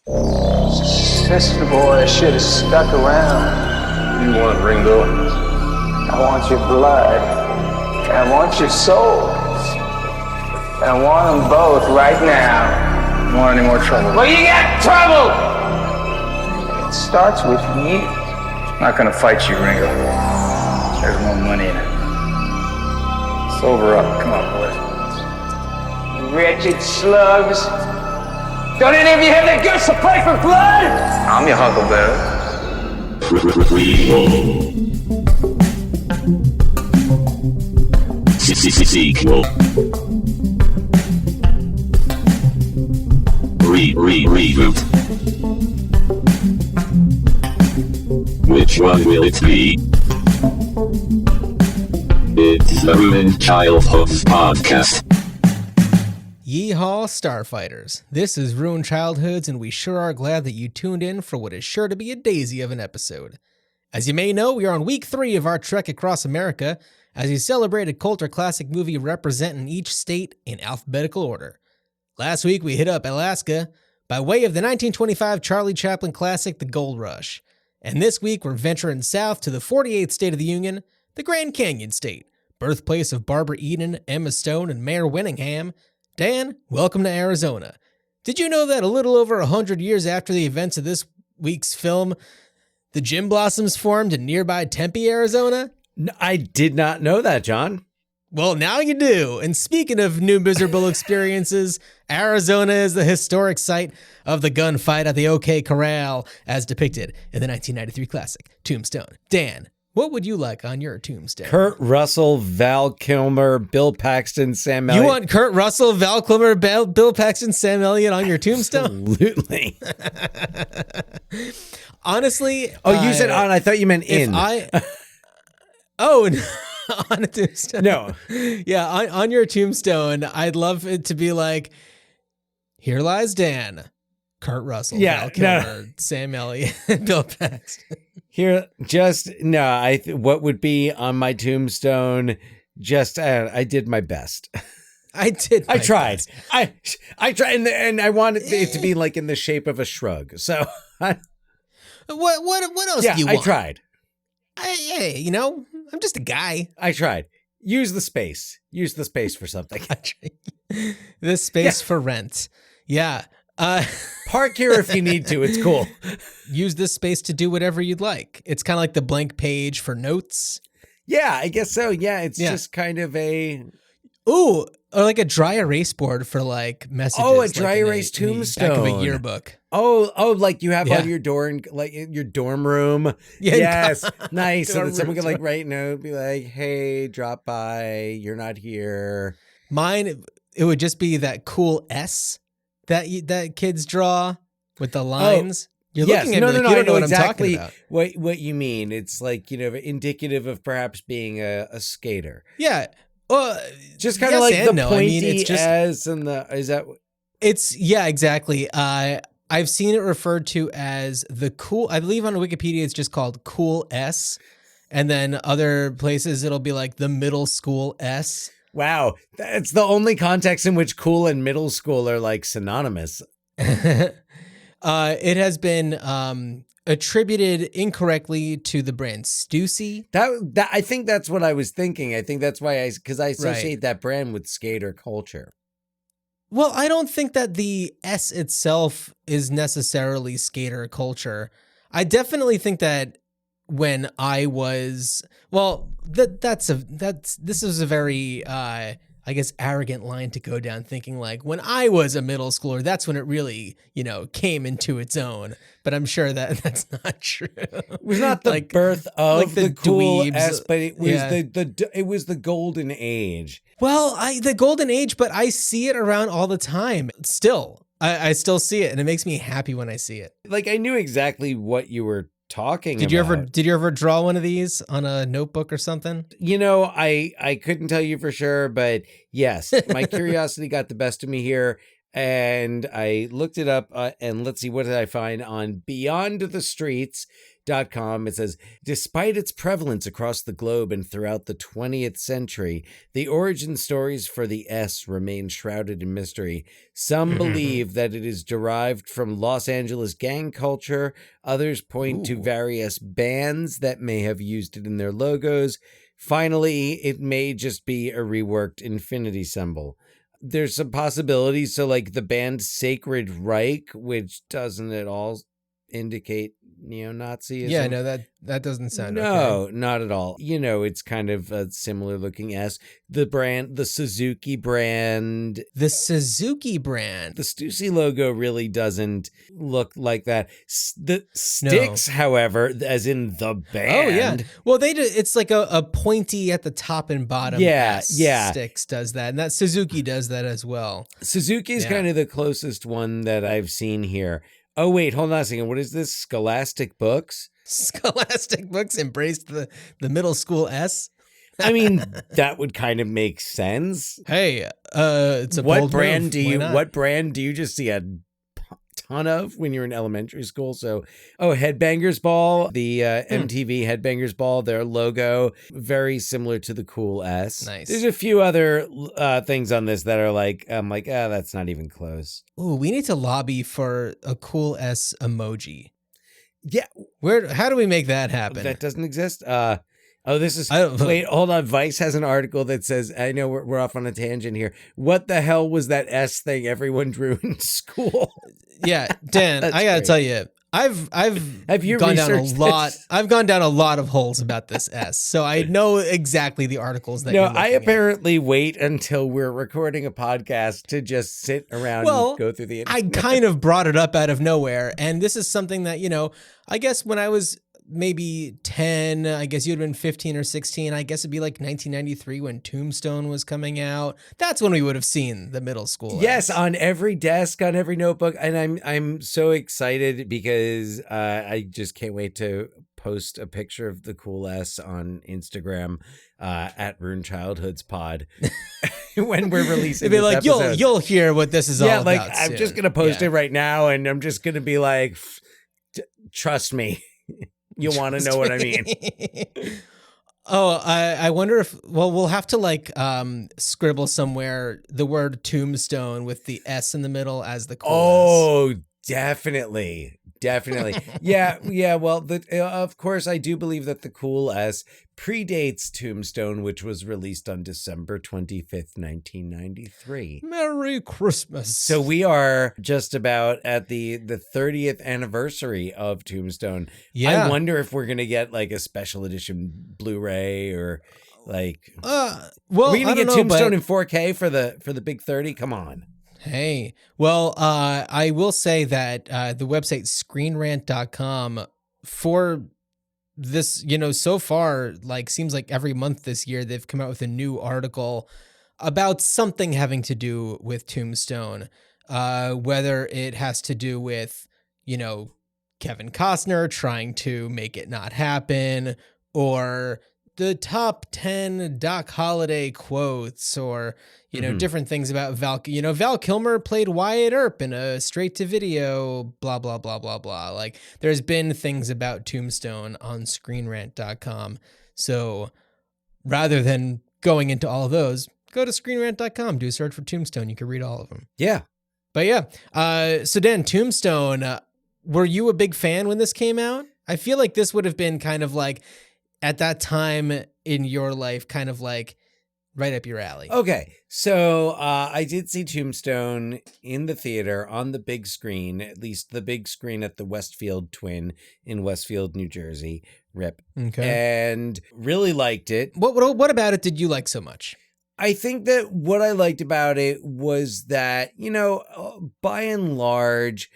Sister boy should have stuck around. You want Ringo? I want your blood. I want your soul. I want them both right now. You want any more trouble? Well, you got trouble! It starts with you. I'm not gonna fight you, Ringo. There's more money in it. Sober up. Come on, boys. Wretched slugs. Don't any of you have the guts to play for blood? I'm your huckleberry. Sequel. Reboot. Which one will it be? It's the Ruined Childhoods podcast. Yeehaw, Starfighters. This is Ruined Childhoods, and we sure are glad that you tuned in for what is sure to be a daisy of an episode. As you may know, we are on week 3 of our trek across America, as we celebrate a cult or classic movie representing each state in alphabetical order. Last week, we hit up Alaska by way of the 1925 Charlie Chaplin classic, The Gold Rush. And this week, we're venturing south to the 48th state of the Union, the Grand Canyon State, birthplace of Barbara Eden, Emma Stone, and Mayor Winningham. Dan, welcome to Arizona. Did you know that a little over 100 years after the events of this week's film, the Gin Blossoms formed in nearby Tempe, Arizona? No, I did not know that, John. Well, now you do. And speaking of new miserable experiences, Arizona is the historic site of the gunfight at the OK Corral, as depicted in the 1993 classic, Tombstone. Dan, what would you like on your tombstone? Kurt Russell, Val Kilmer, Bill Paxton, Sam Elliott. You want Kurt Russell, Val Kilmer, Bill Paxton, Sam Elliott on your tombstone? Absolutely. Honestly. Oh, you said on. I thought you meant in. Oh, on a tombstone. No. Yeah, on your tombstone, I'd love it to be like, here lies Dan, Kurt Russell, Val Kilmer, Sam Elliott, Bill Paxton. Here, just, no, what would be on my tombstone, just, I did my best. I tried. Best. I tried, and I wanted it to be like in the shape of a shrug, so. What else do you want? I tried. Hey, I'm just a guy. I tried. Use the space for something. This space for rent. Yeah. Park here if you need to. It's cool. Use this space to do whatever you'd like. It's kind of like the blank page for notes. Yeah, I guess so. Yeah, it's just kind of a... Ooh, or like a dry erase board for like messages. Oh, a dry erase tombstone. Back of a yearbook. Oh, like you have on your door, like in your dorm room. Yeah, yes, nice. So that someone can like write a note, be like, "Hey, drop by. You're not here." Mine, it would just be that cool S that kids draw with the lines. You're looking at me like you don't know what exactly I'm talking about. What you mean? It's like indicative of perhaps being a skater. Yeah. Just kind of like the no. pointy it's just, S and the is that? It's exactly. I've seen it referred to as the cool. I believe on Wikipedia it's just called Cool S, and then other places it'll be like the Middle School S. Wow, that's the only context in which cool and middle school are like synonymous. It has been attributed incorrectly to the brand Stussy. That I think that's what I was thinking. I think that's why because I associate that brand with skater culture. Well, I don't think that the S itself is necessarily skater culture. I definitely think that when I was, this is a very I guess, arrogant line to go down, thinking like, when I was a middle schooler, that's when it really, came into its own. But I'm sure that that's not true. It was not the birth of like the cool dweebs, S, but it was it was the golden age. Well, the golden age, but I see it around all the time. Still, I still see it, and it makes me happy when I see it. Like, I knew exactly what you were talking about. Did you ever draw one of these on a notebook or something? I couldn't tell you for sure, but yes, my curiosity got the best of me here, and I looked it up, and let's see, what did I find on Beyond the Streets? It says, despite its prevalence across the globe and throughout the 20th century, the origin stories for the S remain shrouded in mystery. Some believe that it is derived from Los Angeles gang culture. Others point to various bands that may have used it in their logos. Finally, it may just be a reworked infinity symbol. There's some possibilities. So like the band Sacred Reich, which doesn't at all indicate neo-Nazism. Yeah, no, that doesn't sound okay. No, not at all. It's kind of a similar looking S. The Suzuki brand. The Suzuki brand. The Stussy logo really doesn't look like that. The Styx, however, as in the band. Oh, yeah. Well, it's like a pointy at the top and bottom. Yeah. Styx does that. And that Suzuki does that as well. Suzuki is kind of the closest one that I've seen here. Oh, wait, hold on a second. What is this? Scholastic Books? Scholastic Books embraced the middle school S? I mean, that would kind of make sense. Hey, it's a bold move. What brand do you just see a ton of when you're in elementary school? So, Headbangers Ball, the MTV Headbangers Ball, their logo, very similar to the cool S. Nice. There's a few other things on this that are like, I'm like, that's not even close. Ooh, we need to lobby for a cool S emoji. Yeah. How do we make that happen? That doesn't exist. Wait, hold on. Vice has an article that says, I know we're off on a tangent here. What the hell was that S thing everyone drew in school? Yeah, Dan, I gotta tell you, I've gone down a lot. I've gone down a lot of holes about this S, so I know exactly the articles that. No, you're looking I apparently wait until we're recording a podcast to just sit around and go through the internet. I kind of brought it up out of nowhere, and this is something that I guess when I was maybe 10, I guess you'd have been 15 or 16. I guess it'd be like 1993 when Tombstone was coming out. That's when we would have seen the middle school. Yes, on every desk, on every notebook. And I'm so excited because I just can't wait to post a picture of the cool S on Instagram at Rune Childhoods Pod when we're releasing. It'd be this like episode. you'll hear what this is all about. Yeah, like I'm just gonna post it right now, and I'm just gonna be like, trust me. You'll want to know what I mean. I wonder if, we'll have to scribble somewhere the word Tombstone with the S in the middle as the cool S. Definitely. Yeah. Well, of course, I do believe that the cool S predates Tombstone, which was released on December 25th, 1993. Merry Christmas. So we are just about at the 30th anniversary of Tombstone. Yeah. I wonder if we're going to get like a special edition Blu-ray or like... we're going to get Tombstone in 4K for the big 30? Come on. Hey, well, I will say that the website screenrant.com for this, so far, seems like every month this year, they've come out with a new article about something having to do with Tombstone, whether it has to do with, Kevin Costner trying to make it not happen, or the top 10 Doc Holliday quotes, or different things about Val. Val Kilmer played Wyatt Earp in a straight-to-video, blah, blah, blah, blah, blah. Like, there's been things about Tombstone on ScreenRant.com. So rather than going into all of those, go to ScreenRant.com, do a search for Tombstone. You can read all of them. Yeah. But yeah, so Dan, Tombstone, were you a big fan when this came out? I feel like this would have been kind of like, at that time in your life, kind of like right up your alley. Okay, so I did see Tombstone in the theater on the big screen, at least the big screen at the Westfield Twin in Westfield, New Jersey. RIP. Okay. And really liked it. What about it did you like so much? I think that what I liked about it was that, by and large,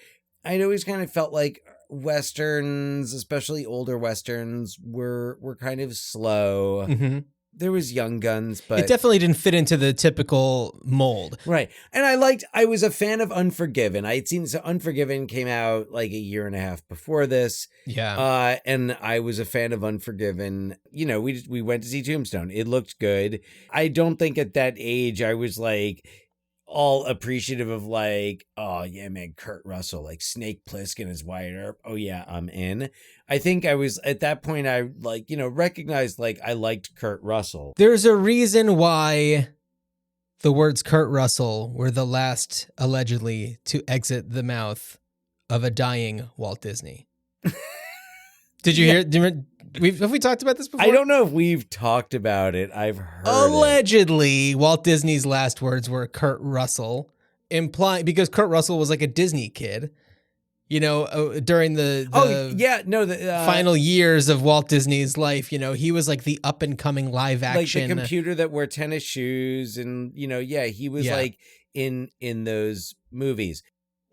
I'd always kind of felt like Westerns, especially older Westerns, were kind of slow. Mm-hmm. There was Young Guns, but it definitely didn't fit into the typical mold. Right. And I was a fan of Unforgiven. I had seen, so Unforgiven came out like a year and a half before this. Yeah. And I was a fan of Unforgiven. We went to see Tombstone. It looked good. I don't think at that age I was like all appreciative of like, oh yeah, man, Kurt Russell, like Snake Plissken as Wyatt Earp. Oh yeah, I'm in. I think I was at that point, I like, recognized like I liked Kurt Russell. There's a reason why the words Kurt Russell were the last, allegedly, to exit the mouth of a dying Walt Disney. Did you hear? Have we talked about this before? I don't know if we've talked about it. I've heard allegedly, Walt Disney's last words were Kurt Russell, implying because Kurt Russell was like a Disney kid, during the final years of Walt Disney's life. He was like the up and coming live action, like the computer that wore tennis shoes, and he was like in those movies.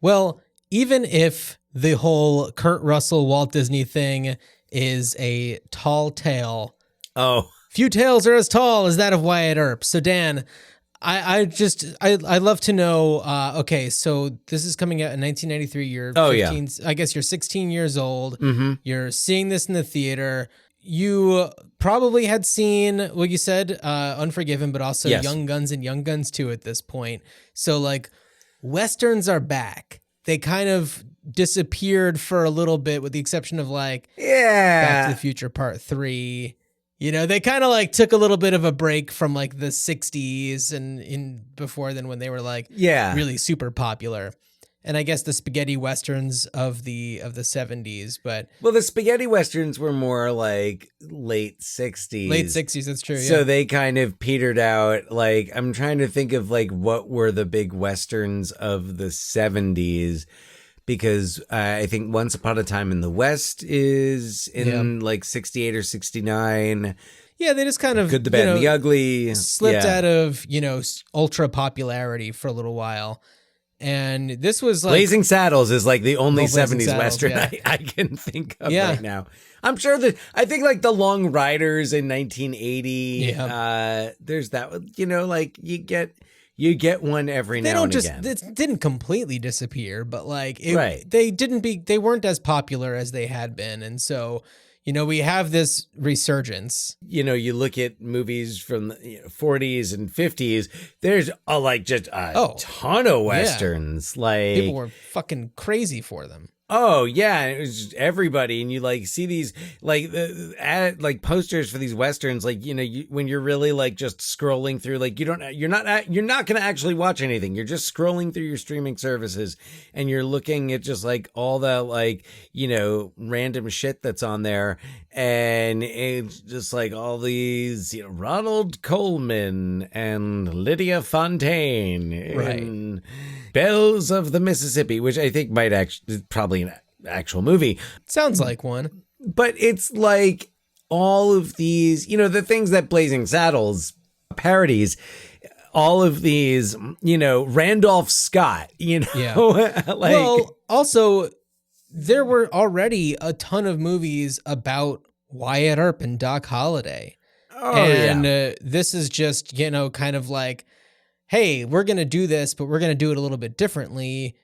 Well, even if the whole Kurt Russell Walt Disney thing is a tall tale. Oh, few tales are as tall as that of Wyatt Earp. So Dan, I'd love to know. Okay, so this is coming out in 1993. You're 15. I guess you're 16 years old. Mm-hmm. You're seeing this in the theater. You probably had seen, well, you said Unforgiven, but also Young Guns and Young Guns 2 at this point. So like, Westerns are back. They kind of disappeared for a little bit, with the exception of like Back to the Future Part 3. They kind of like took a little bit of a break from like the 60s and in before then, when they were like really super popular. And I guess the spaghetti westerns of the 70s, but the spaghetti westerns were more like late 60s. Late 60s, that's true. So they kind of petered out. Like, I'm trying to think of like what were the big westerns of the 70s, because I think Once Upon a Time in the West is in like 68 or 69. Yeah, they just kind of Good, the Bad, and the Ugly slipped out of ultra popularity for a that while. And this was like Blazing Saddles is like the only 70s Saddles, Western I can think of right now. I'm sure that I think like The Long Riders in 1980. There's that, like you get one every now and again. It didn't completely disappear, but like they weren't as popular as they had been. And so, we have this resurgence. You look at movies from the 40s and 50s, there's a ton of Westerns. Like, people were fucking crazy for them. Oh yeah, it was just everybody, and you like see these like like posters for these westerns, like when you're really like just scrolling through, like you're not gonna actually watch anything. You're just scrolling through your streaming services, and you're looking at just like all the like random shit that's on there, and it's just like all these Ronald Coleman and Lydia Fontaine and Bells of the Mississippi, which I think might actually probably an actual movie. Sounds like one. But it's like all of these, the things that Blazing Saddles parodies, all of these, Randolph Scott, well, also there were already a ton of movies about Wyatt Earp and Doc Holliday. This is just, kind of like, hey, we're going to do this, but we're going to do it a little bit differently.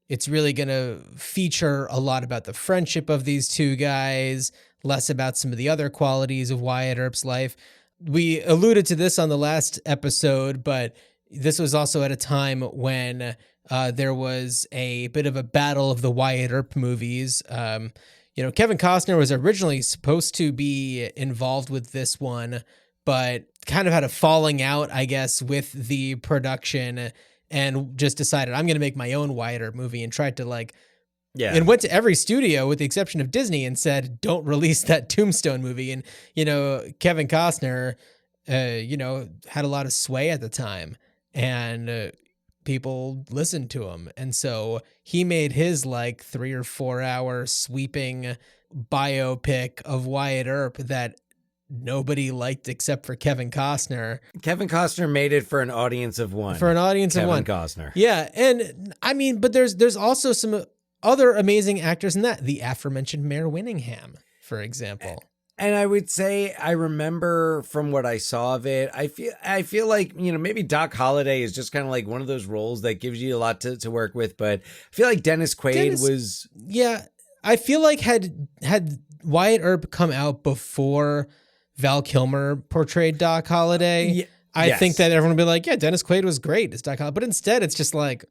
It's really going to feature a lot about the friendship of these two guys, less about some of the other qualities of Wyatt Earp's life. We alluded to this on the last episode, but this was also at a time when there was a bit of a battle of the Wyatt Earp movies. Kevin Costner was originally supposed to be involved with this one, but kind of had a falling out, I guess, with the production, and just decided, I'm going to make my own Wyatt Earp movie, and tried to and went to every studio with the exception of Disney and said, don't release that Tombstone movie. And, Kevin Costner, had a lot of sway at the time, and people listened to him. And so he made his 3 or 4 hour sweeping biopic of Wyatt Earp that nobody liked except for Kevin Costner. Kevin Costner made it for an audience of one. For an audience of one. Kevin Costner. Yeah. And I mean, but there's also some other amazing actors in that. The aforementioned Mayor Winningham, for example. And I would say, I remember from what I saw of it, I feel like, maybe Doc Holliday is just kind of like one of those roles that gives you a lot to work with. But I feel like Dennis Quaid was. Yeah. I feel like had Wyatt Earp come out before Val Kilmer portrayed Doc Holliday, I think that everyone would be like, yeah, Dennis Quaid was great as Doc Holliday. But instead, it's just like,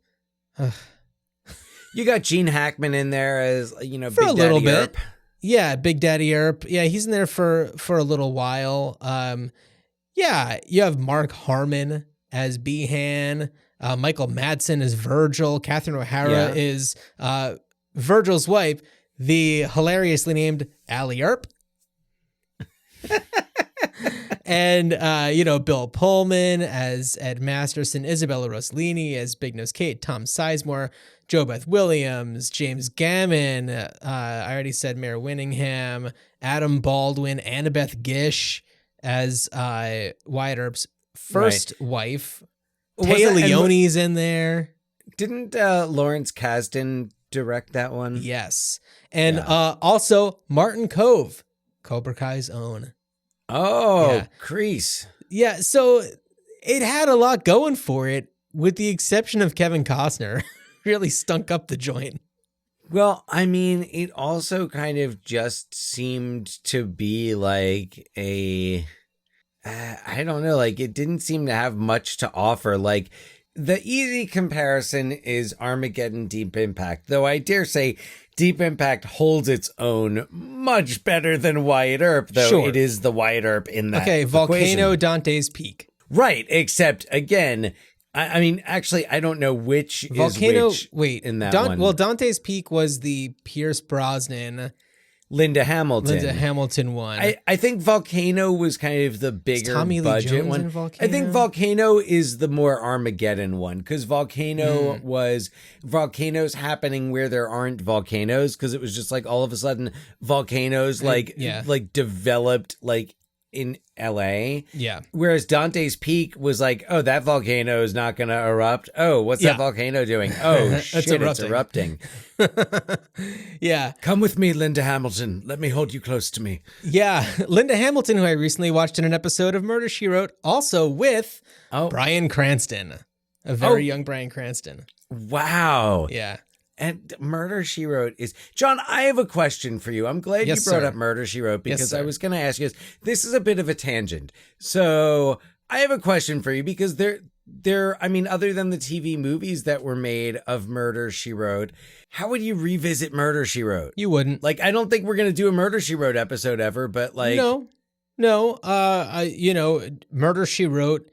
You got Gene Hackman in there as, for Big a little Daddy bit. Earp. Yeah, Big Daddy Earp. Yeah, he's in there for a little while. Yeah, you have Mark Harmon as Behan. Michael Madsen as Virgil. Catherine O'Hara is Virgil's wife, the hilariously named Allie Earp. And, Bill Pullman as Ed Masterson, Isabella Rossellini as Big Nose Kate, Tom Sizemore, Jo Beth Williams, James Gammon, I already said Mayor Winningham, Adam Baldwin, Annabeth Gish as Wyatt Earp's first wife. Taya Leone's in there. Didn't Lawrence Kasdan direct that one? Yes. And also Martin Kove, Cobra Kai's own. Oh, Kreese. Yeah, so it had a lot going for it, with the exception of Kevin Costner. Really stunk up the joint. Well, I mean, it also kind of just seemed to be like I don't know, like it didn't seem to have much to offer. Like the easy comparison is Armageddon Deep Impact, though I dare say Deep Impact holds its own much better than Wyatt Earp, though it is the Wyatt Earp in that Volcano, equation. Dante's Peak. Right, except again, I mean, actually, I don't know which Volcano, is which in that one. Well, Dante's Peak was the Pierce Brosnan, Linda Hamilton one. I think Volcano was kind of the bigger Tommy Lee budget Jones one. in Volcano? I think Volcano is the more Armageddon one, because Volcano's happening where there aren't volcanoes, because it was just like all of a sudden volcanoes like developed like in LA. Yeah. Whereas Dante's Peak was like, oh, that volcano is not going to erupt. Oh, what's that volcano doing? Oh, shit, it's erupting. Yeah. Come with me, Linda Hamilton. Let me hold you close to me. Yeah. Linda Hamilton, who I recently watched in an episode of Murder, She Wrote, also with Bryan Cranston, a very young Bryan Cranston. Wow. Yeah. And Murder, She Wrote is... John, I have a question for you. I'm glad you brought up Murder, She Wrote, because I was going to ask you this is a bit of a tangent. So I have a question for you, because I mean, other than the TV movies that were made of Murder, She Wrote, how would you revisit Murder, She Wrote? You wouldn't. Like, I don't think we're going to do a Murder, She Wrote episode ever, but like... No. Murder, She Wrote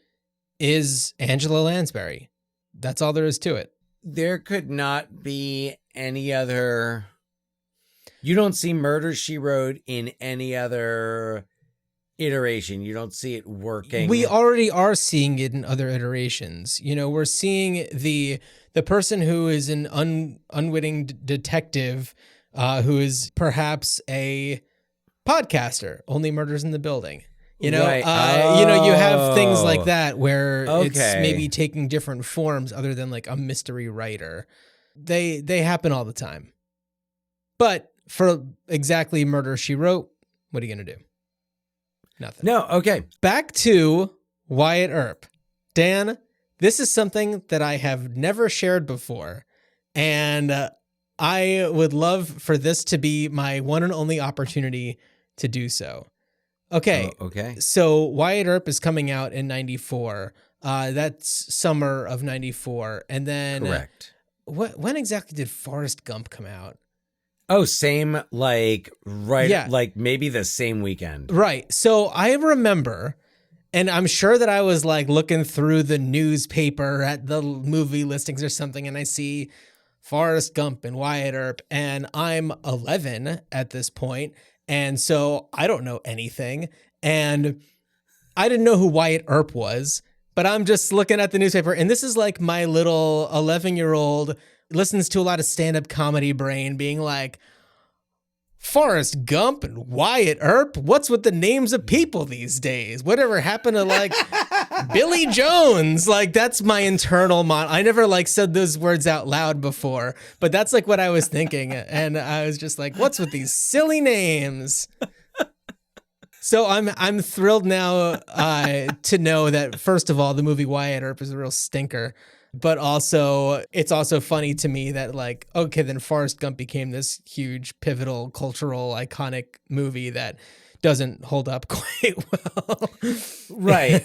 is Angela Lansbury. That's all there is to it. There could not be any other... You don't see Murder, She Wrote in any other iteration. You don't see it working. We already are seeing it in other iterations. We're seeing the person who is an unwitting detective who is perhaps a podcaster, only murders in the building. You have things like that where it's maybe taking different forms other than like a mystery writer. They happen all the time. But for exactly Murder, She Wrote, what are you going to do? Nothing. No, okay. Back to Wyatt Earp. Dan, this is something that I have never shared before, and I would love for this to be my one and only opportunity to do so. Okay. So Wyatt Earp is coming out in 94. That's summer of 94. And then correct. When exactly did Forrest Gump come out? Oh, same, like maybe the same weekend. Right. So I remember, and I'm sure that I was like looking through the newspaper at the movie listings or something, and I see Forrest Gump and Wyatt Earp, and I'm 11 at this point. And so I don't know anything. And I didn't know who Wyatt Earp was, but I'm just looking at the newspaper. And this is like my little 11-year-old listens to a lot of stand-up comedy brain being like, Forrest Gump and Wyatt Earp? What's with the names of people these days? Whatever happened to like Billy Jones? Like that's my internal I never like said those words out loud before, but that's like what I was thinking. And I was just like, what's with these silly names? So I'm thrilled now to know that, first of all, the movie Wyatt Earp is a real stinker. But also, it's also funny to me that like, okay, then Forrest Gump became this huge, pivotal, cultural, iconic movie that doesn't hold up quite well. Right.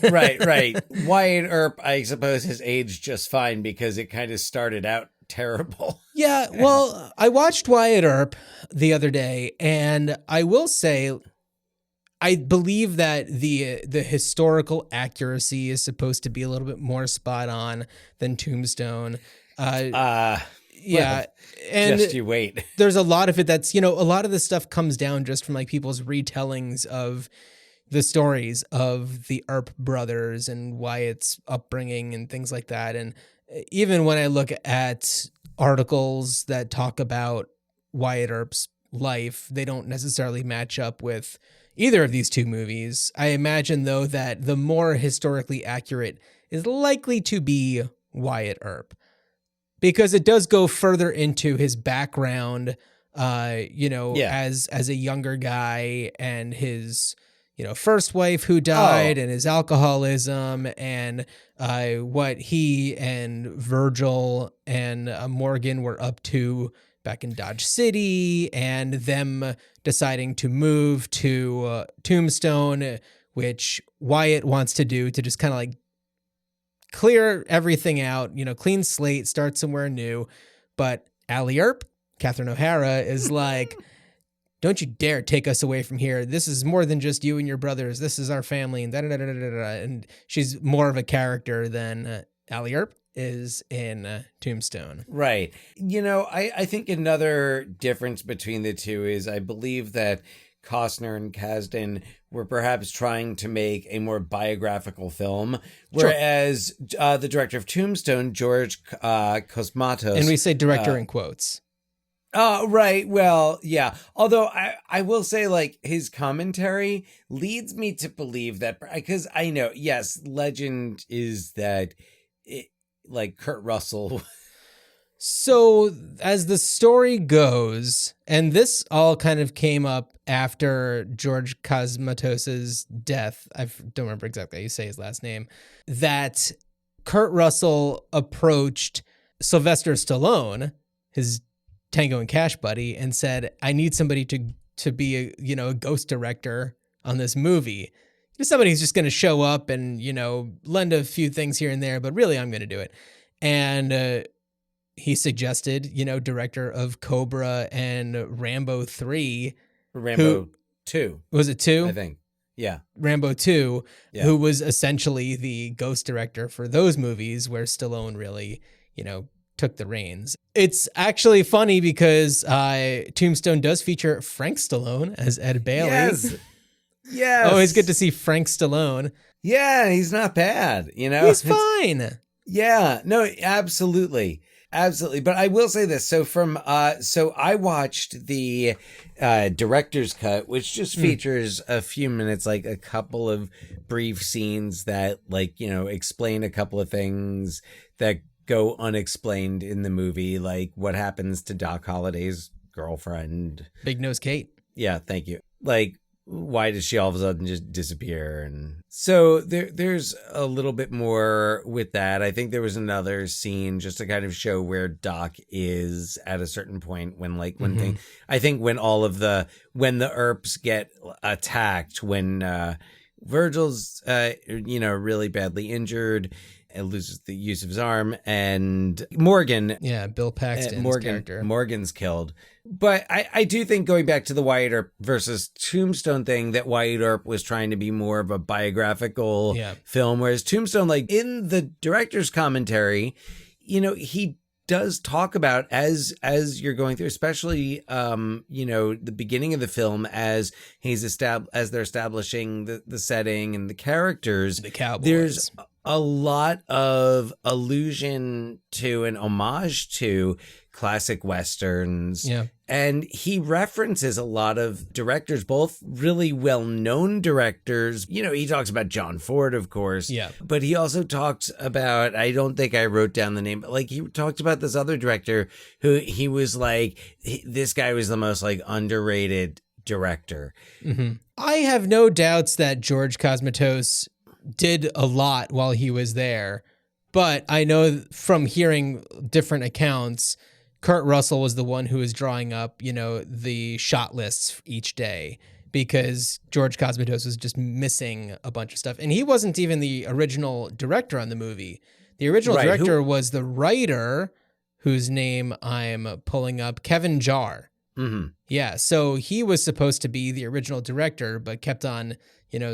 Wyatt Earp, I suppose, has aged just fine because it kind of started out terrible. Yeah, well, I watched Wyatt Earp the other day, and I will say, I believe that the historical accuracy is supposed to be a little bit more spot on than Tombstone. Yeah, Well, and just you wait. there's a lot of it that's, a lot of this stuff comes down just from like people's retellings of the stories of the Earp brothers and Wyatt's upbringing and things like that. And even when I look at articles that talk about Wyatt Earp's life, they don't necessarily match up with either of these two movies. I imagine, though, that the more historically accurate is likely to be Wyatt Earp, because it does go further into his background, as a younger guy, and his first wife who died, and his alcoholism, and what he and Virgil and Morgan were up to back in Dodge City, and them deciding to move to Tombstone, which Wyatt wants to do to just kind of like clear everything out, clean slate, start somewhere new. But Allie Earp, Catherine O'Hara, is like, don't you dare take us away from here. This is more than just you and your brothers. This is our family. And and she's more of a character than Allie Earp is in Tombstone. Right. I think another difference between the two is I believe that Costner and Kasdan were perhaps trying to make a more biographical film, whereas the director of Tombstone, George Cosmatos... And we say director in quotes. Oh, right. Well, yeah. Although I will say, like, his commentary leads me to believe that, because I know, yes, legend is that, Kurt Russell. So as the story goes, and this all kind of came up after George Cosmatos's death, I don't remember exactly how you say his last name, that Kurt Russell approached Sylvester Stallone, his Tango and Cash buddy, and said, I need somebody to be a ghost director on this movie. Somebody who's just going to show up and, lend a few things here and there, but really I'm going to do it. And he suggested, director of Cobra and Rambo 3. Rambo 2. Was it 2? I think. Yeah. Rambo 2, who was essentially the ghost director for those movies where Stallone really, took the reins. It's actually funny because Tombstone does feature Frank Stallone as Ed Bailey. Yes. Always good to see Frank Stallone. Yeah, he's not bad, He's fine. Yeah, no, absolutely. Absolutely. But I will say this. So I watched the director's cut, which just features a few minutes, like a couple of brief scenes that explain a couple of things that go unexplained in the movie, like what happens to Doc Holliday's girlfriend. Big Nose Kate. Yeah, thank you. Why does she all of a sudden just disappear? And so there's a little bit more with that. I think there was another scene just to kind of show where Doc is at a certain point when when the Earps get attacked, when Virgil's really badly injured and loses the use of his arm, and Morgan. Yeah, Bill Paxton's character. Morgan's killed. But I do think, going back to the Wyatt Earp versus Tombstone thing, that Wyatt Earp was trying to be more of a biographical film, whereas Tombstone, in the director's commentary, he does talk about as you're going through, especially the beginning of the film, as they're establishing the setting and the characters, the cowboys. There's a lot of allusion to and homage to classic westerns. Yeah. And he references a lot of directors, both really well-known directors. He talks about John Ford, of course. Yeah. But he also talks about, I don't think I wrote down the name, but he talked about this other director who he was this guy was the most underrated director. Mm-hmm. I have no doubts that George Cosmatos did a lot while he was there, but I know from hearing different accounts, Kurt Russell was the one who was drawing up, the shot lists each day, because George Cosmatos was just missing a bunch of stuff. And he wasn't even the original director on the movie. The original director was the writer, whose name I'm pulling up, Kevin Jarre. Mm-hmm. Yeah, so he was supposed to be the original director, but kept on,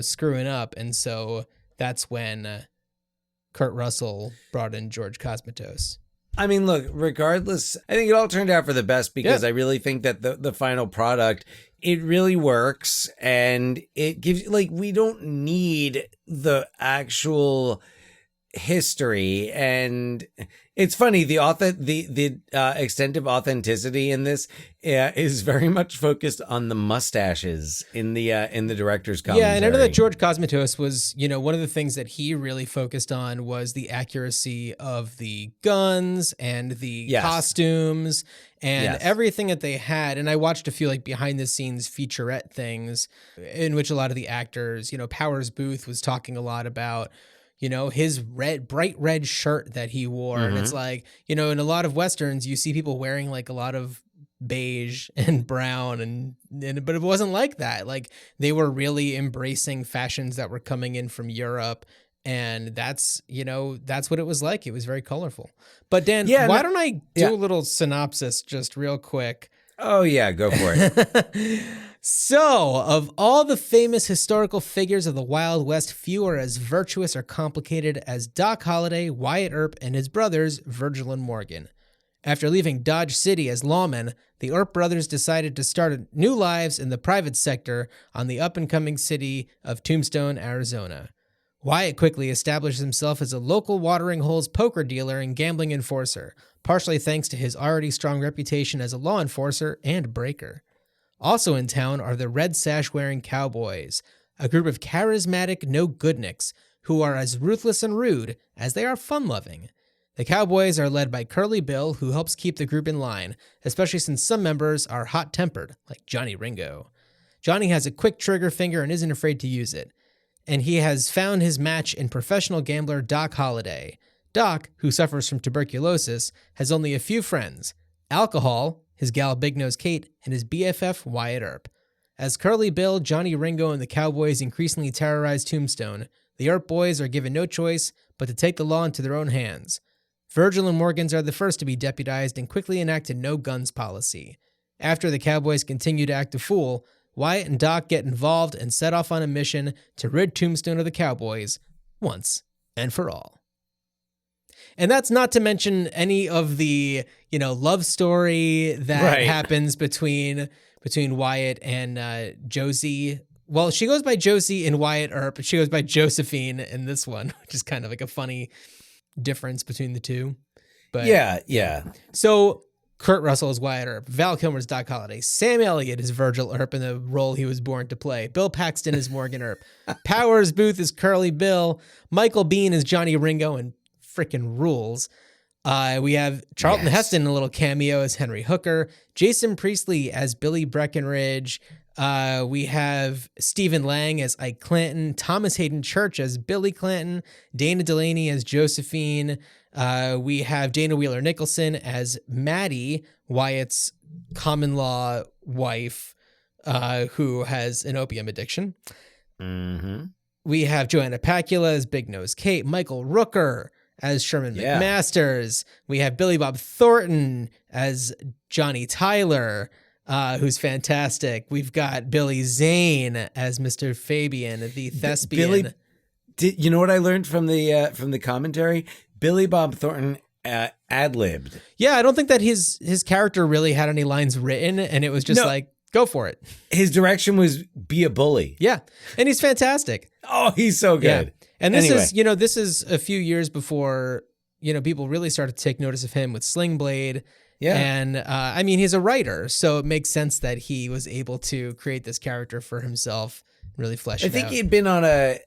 screwing up. And so that's when Kurt Russell brought in George Cosmatos. I mean, look, regardless, I think it all turned out for the best because I really think that the final product, it really works, and it gives, we don't need the actual history. And it's funny, the extent of authenticity in this is very much focused on the mustaches in the director's commentary. Yeah, and I know that George Cosmatos was, one of the things that he really focused on was the accuracy of the guns and the costumes and everything that they had. And I watched a few behind the scenes featurette things in which a lot of the actors, Powers Booth was talking a lot about his bright red shirt that he wore. And it's in a lot of Westerns, you see people wearing a lot of beige and brown but it wasn't like that. They were really embracing fashions that were coming in from Europe. And that's what it was like. It was very colorful. But Dan, why don't I do a little synopsis just real quick? Oh yeah, go for it. So, of all the famous historical figures of the Wild West, few are as virtuous or complicated as Doc Holliday, Wyatt Earp, and his brothers, Virgil and Morgan. After leaving Dodge City as lawmen, the Earp brothers decided to start new lives in the private sector on the up-and-coming city of Tombstone, Arizona. Wyatt quickly established himself as a local watering holes poker dealer and gambling enforcer, partially thanks to his already strong reputation as a law enforcer and breaker. Also in town are the red sash-wearing cowboys, a group of charismatic no-goodniks who are as ruthless and rude as they are fun-loving. The cowboys are led by Curly Bill, who helps keep the group in line, especially since some members are hot-tempered, like Johnny Ringo. Johnny has a quick trigger finger and isn't afraid to use it. And he has found his match in professional gambler Doc Holliday. Doc, who suffers from tuberculosis, has only a few friends: alcohol, his gal Big Nose Kate, and his BFF Wyatt Earp. As Curly Bill, Johnny Ringo, and the cowboys increasingly terrorize Tombstone, the Earp boys are given no choice but to take the law into their own hands. Virgil and Morgans are the first to be deputized and quickly enact a no-guns policy. After the cowboys continue to act a fool, Wyatt and Doc get involved and set off on a mission to rid Tombstone of the cowboys once and for all. And that's not to mention any of the, love story that happens between Wyatt and Josie. Well, she goes by Josie in Wyatt Earp, but she goes by Josephine in this one, which is kind of a funny difference between the two. But yeah. So Kurt Russell is Wyatt Earp, Val Kilmer is Doc Holliday, Sam Elliott is Virgil Earp in the role he was born to play, Bill Paxton is Morgan Earp, Powers Booth is Curly Bill, Michael Biehn is Johnny Ringo, and freaking rules. We have Charlton Heston in a little cameo as Henry Hooker, Jason Priestley as Billy Breckenridge. We have Stephen Lang as Ike Clanton, Thomas Hayden Church as Billy Clanton, Dana Delaney as Josephine. We have Dana Wheeler Nicholson as Maddie, Wyatt's common law wife, who has an opium addiction. Mm-hmm. We have Joanna Pacula as Big Nose Kate, Michael Rooker as Sherman McMasters. We have Billy Bob Thornton as Johnny Tyler, who's fantastic. We've got Billy Zane as Mr. Fabian, the thespian. You know what I learned from the commentary? Billy Bob Thornton ad-libbed. Yeah, I don't think that his character really had any lines written, and it was just go for it. His direction was be a bully. Yeah, and he's fantastic. Oh, he's so good. Yeah. And this this is a few years before, people really started to take notice of him with Sling Blade. Yeah. And he's a writer, so it makes sense that he was able to create this character for himself, really flesh it out. I think he'd been on a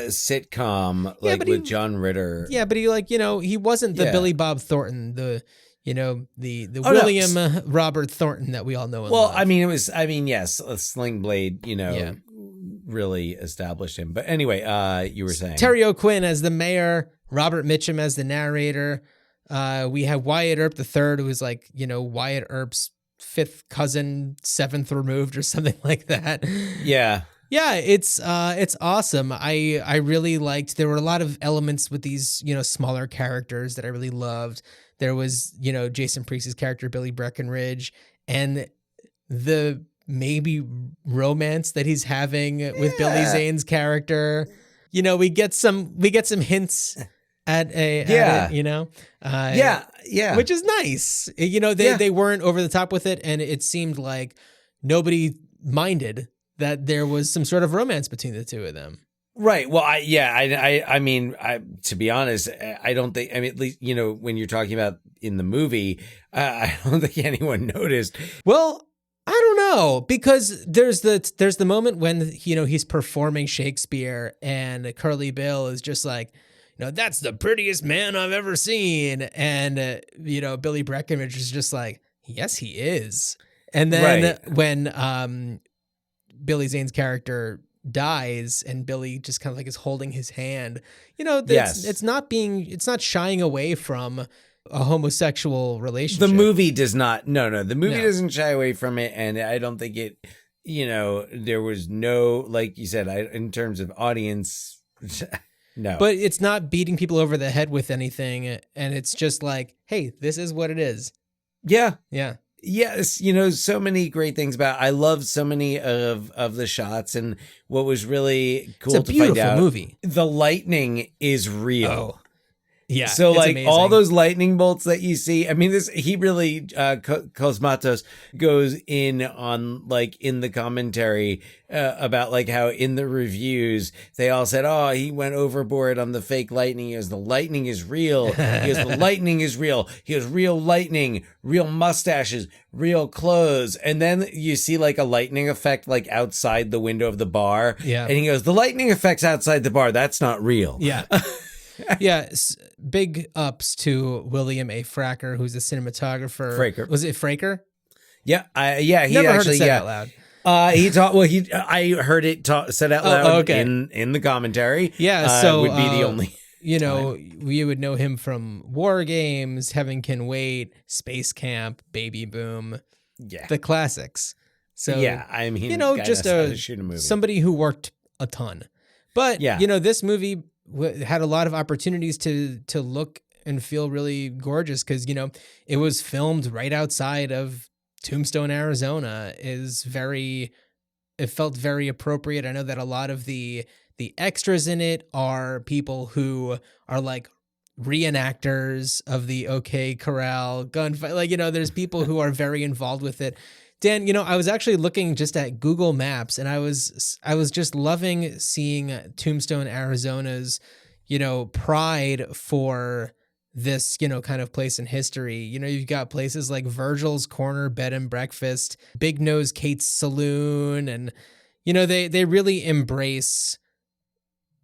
sitcom with John Ritter. Yeah, but he wasn't the Billy Bob Thornton, the William Robert Thornton that we all know and love. Yes, Sling Blade, really established him. But anyway, you were saying. Terry O'Quinn as the mayor, Robert Mitchum as the narrator. We have Wyatt Earp III, who is Wyatt Earp's fifth cousin, seventh removed or something like that. Yeah. Yeah, it's awesome. I really liked, there were a lot of elements with these, smaller characters that I really loved. There was, Jason Priest's character, Billy Breckenridge, and the maybe romance that he's having with Billy Zane's character. We get some hints at it, Yeah. which is nice. They weren't over the top with it, and it seemed like nobody minded that there was some sort of romance between the two of them. Right. Well, I mean, to be honest, I don't think, I mean, at least, when you're talking about in the movie, I don't think anyone noticed. Well, I don't know, because there's the moment when, he's performing Shakespeare and Curly Bill is just like, that's the prettiest man I've ever seen. And, Billy Breckenridge is just like, yes, he is. And then when Billy Zane's character dies and Billy just kind of like is holding his hand, it's not shying away from a homosexual relationship. The movie does not. No. The movie doesn't shy away from it, and I don't think it. There was no, like you said, in terms of audience. No. But it's not beating people over the head with anything, and it's just like, hey, this is what it is. Yeah. Yeah. Yes, so many great things about. I love so many of the shots, and what was really cool it's a to find beautiful out, movie. the lightning is real. Oh. Yeah. So it's like amazing. all those lightning bolts that you see, I mean, he really, Cosmatos goes in on like in the commentary, about like how in the reviews, they all said, oh, he went overboard on the fake lightning. He goes, the lightning is real. He goes, the lightning is real. He goes, real lightning, real mustaches, real clothes. And then you see like a lightning effect, like outside the window of the bar. Yeah. And he goes, the lightning effect's outside the bar. That's not real. Yeah. Yeah, big ups to William A. Fraker, who's a cinematographer. Fraker. Was it Fraker? Yeah, he Never actually heard it said out loud. He taught. Well, I heard it said out loud okay. in the commentary. Yeah, so would be the only. We would know him from War Games, Heaven Can Wait, Space Camp, Baby Boom, the classics. So yeah, I mean, just shoot a movie. somebody who worked a ton. But this movie had a lot of opportunities to look and feel really gorgeous because it was filmed right outside of Tombstone, Arizona. It felt very appropriate. I know that a lot of the extras in it are people who are like reenactors of the OK Corral gunfight. Like, there's people who are very involved with it. Dan, I was actually looking just at Google Maps, and I was just loving seeing Tombstone, Arizona's, pride for this, kind of place in history. You've got places like Virgil's Corner Bed and Breakfast, Big Nose Kate's Saloon, and they really embrace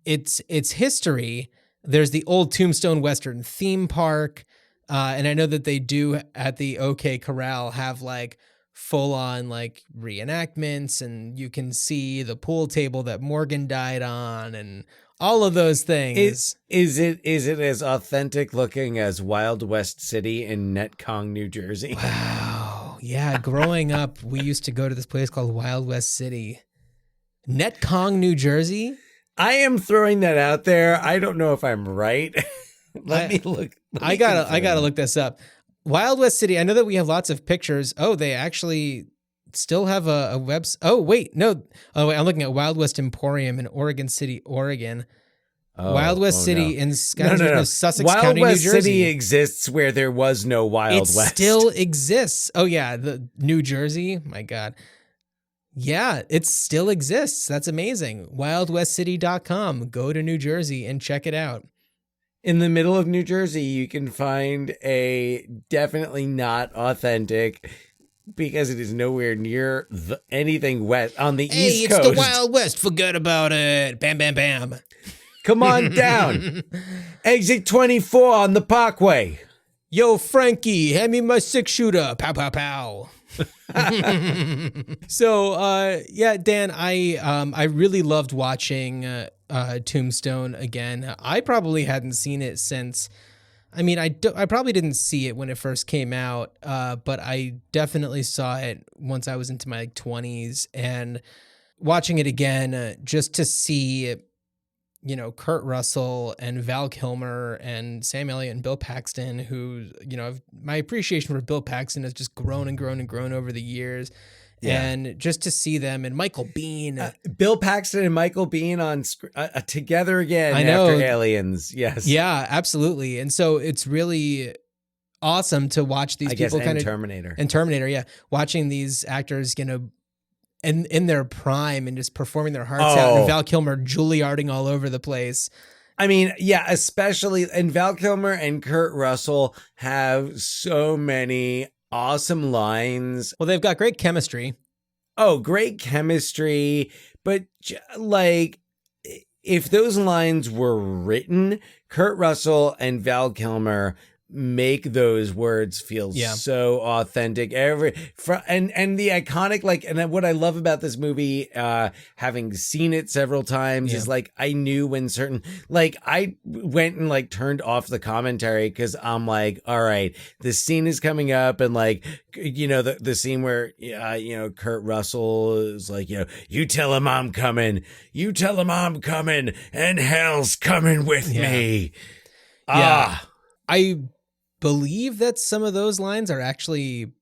its history. There's the old Tombstone Western theme park, and I know that they do at the OK Corral have like full on like reenactments, and you can see the pool table that Morgan died on and all of those things. Is it as authentic looking as Wild West City in Netcong, New Jersey? Wow. Yeah. Growing up, we used to go to this place called Wild West City. Netcong, New Jersey? I am throwing that out there. I don't know if I'm right. Let me look. I gotta look this up. Wild West City, I know that we have lots of pictures. Oh, they actually still have a website. Oh, wait, no. Oh, wait, I'm looking at Wild West Emporium in Oregon City, Oregon. Wild West City in Sussex Wild County, West New Jersey. City exists where there was no Wild It West. still exists. Oh, yeah, the New Jersey. My God. Yeah, it still exists. That's amazing. WildWestCity.com. Go to New Jersey and check it out. In the middle of New Jersey, you can find a definitely not authentic, because it is nowhere near anything west on the East Coast. Hey, it's the Wild West. Forget about it. Bam, bam, bam. Come on down. Exit 24 on the Parkway. Yo, Frankie, hand me my 6-shooter. Pow, pow, pow. So, Dan, I really loved watching Tombstone again. I probably hadn't seen it since I mean, I probably didn't see it when it first came out, but I definitely saw it once I was into my 20s, and watching it again, just to see, you know, Kurt Russell and Val Kilmer and Sam Elliott and Bill Paxton, who, you know, my appreciation for Bill Paxton has just grown and grown and grown over the years. Yeah. And just to see them, and Michael Biehn, Bill Paxton and Michael Biehn on together again. I know. After Aliens. Yes. Yeah, absolutely. And so it's really awesome to watch these people kind of Terminator. And Terminator, yeah, watching these actors, you know, in their prime and just performing their hearts out, and Val Kilmer Juilliarding all over the place. I mean, yeah, especially, and Val Kilmer and Kurt Russell have so many awesome lines. Well, they've got great chemistry. Oh, great chemistry. But like, if those lines were written, Kurt Russell and Val Kilmer make those words feel so authentic. And the iconic, like, and what I love about this movie, having seen it several times, is like, I knew when certain, like, I went and like turned off the commentary because I'm like, all right, this scene is coming up, and like, you know, the scene where you know, Kurt Russell is like, you know, you tell him I'm coming, and hell's coming with me. I believe that some of those lines are actually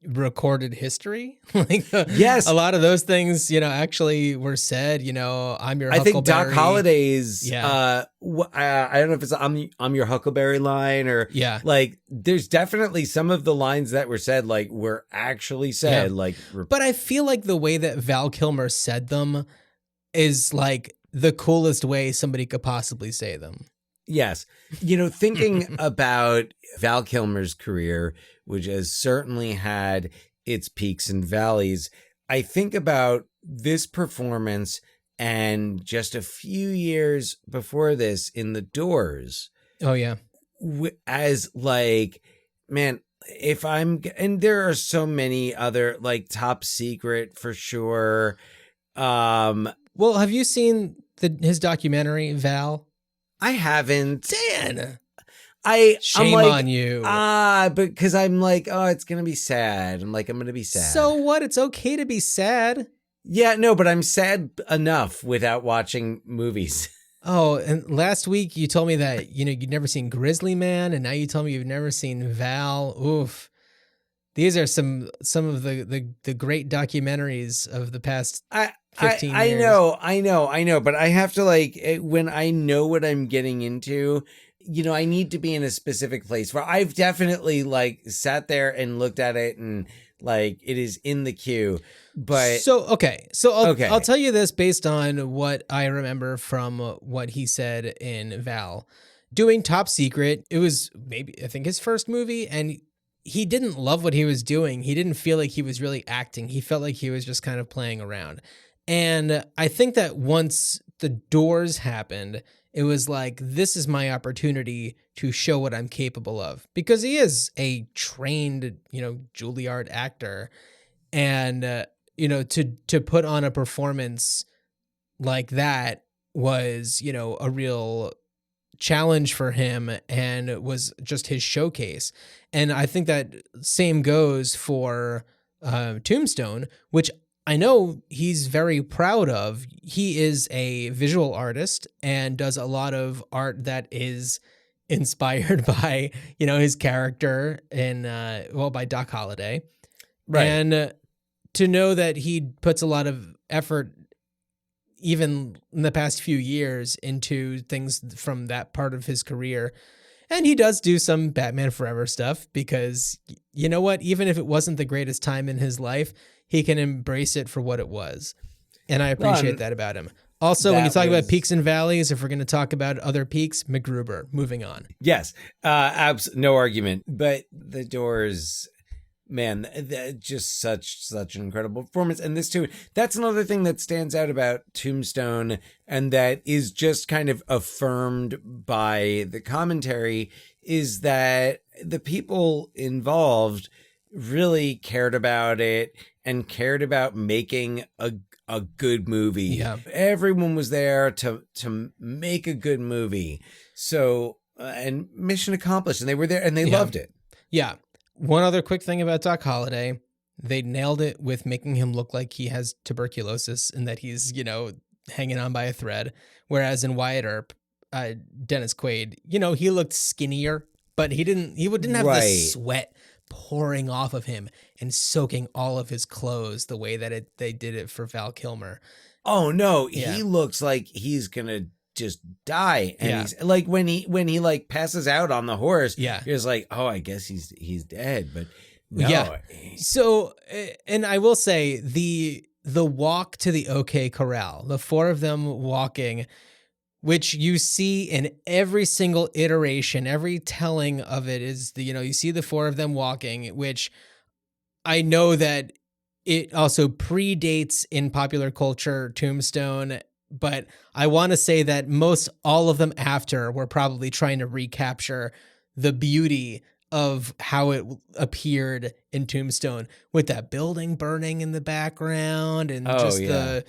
recorded history. Like, yes, a lot of those things, you know, actually were said. You know, I'm your. I think Huckleberry. Doc Holliday's. Yeah. I don't know if it's I'm your Huckleberry line, or like, there's definitely some of the lines that were said, like, were actually said, like. But I feel like the way that Val Kilmer said them is like the coolest way somebody could possibly say them. Yes. You know, thinking about Val Kilmer's career, which has certainly had its peaks and valleys, I think about this performance and just a few years before this in The Doors. Oh, yeah. As like, man, and there are so many other, like, Top Secret for sure. Well, have you seen his documentary, Val? I haven't. Dan, Shame on you. Because I'm like, oh, it's gonna be sad. I'm gonna be sad. So what? It's okay to be sad. Yeah, no, but I'm sad enough without watching movies. Oh, and last week you told me that, you know, you'd never seen Grizzly Man, and now you tell me you've never seen Val. Oof. These are some of the great documentaries of the past 15 years. I know, but I have to, like, when I know what I'm getting into, you know, I need to be in a specific place where I've definitely, like, sat there and looked at it, and, like, it is in the queue. But I'll tell you this based on what I remember from what he said in Val. Doing Top Secret, it was maybe, I think, his first movie, and he didn't love what he was doing. He didn't feel like he was really acting. He felt like he was just kind of playing around. And I think that once The Doors happened, it was like, this is my opportunity to show what I'm capable of, because he is a trained, you know, Juilliard actor. And, you know, to put on a performance like that was, you know, a real challenge for him, and it was just his showcase. And I think that same goes for Tombstone, which I know he's very proud of. He is a visual artist and does a lot of art that is inspired by, you know, his character in, by Doc Holliday. Right. And to know that he puts a lot of effort, even in the past few years, into things from that part of his career. And he does do some Batman Forever stuff, because, you know what, even if it wasn't the greatest time in his life, he can embrace it for what it was. And I appreciate that about him. Also, when you talk about peaks and valleys, if we're going to talk about other peaks, MacGruber, moving on. Yes, no argument. But The Doors, man, just such an incredible performance. And this too, that's another thing that stands out about Tombstone, and that is just kind of affirmed by the commentary, is that the people involved really cared about it and cared about making a good movie. Yeah. Everyone was there to make a good movie. So and mission accomplished. And they were there and they loved it. Yeah. One other quick thing about Doc Holliday. They nailed it with making him look like he has tuberculosis and that he's, hanging on by a thread. Whereas in Wyatt Earp, Dennis Quaid, he looked skinnier, but he didn't have the sweat pouring off of him and soaking all of his clothes the way that they did it for Val Kilmer. Oh no, he looks like he's gonna just die. And he's like when he like passes out on the horse, you're just like, oh, I guess he's dead. But no. Yeah. So, and I will say the walk to the OK Corral, the four of them walking, which you see in every single iteration, every telling of it is you see the four of them walking, which I know that it also predates in popular culture Tombstone, but I want to say that most all of them after were probably trying to recapture the beauty of how it appeared in Tombstone with that building burning in the background and the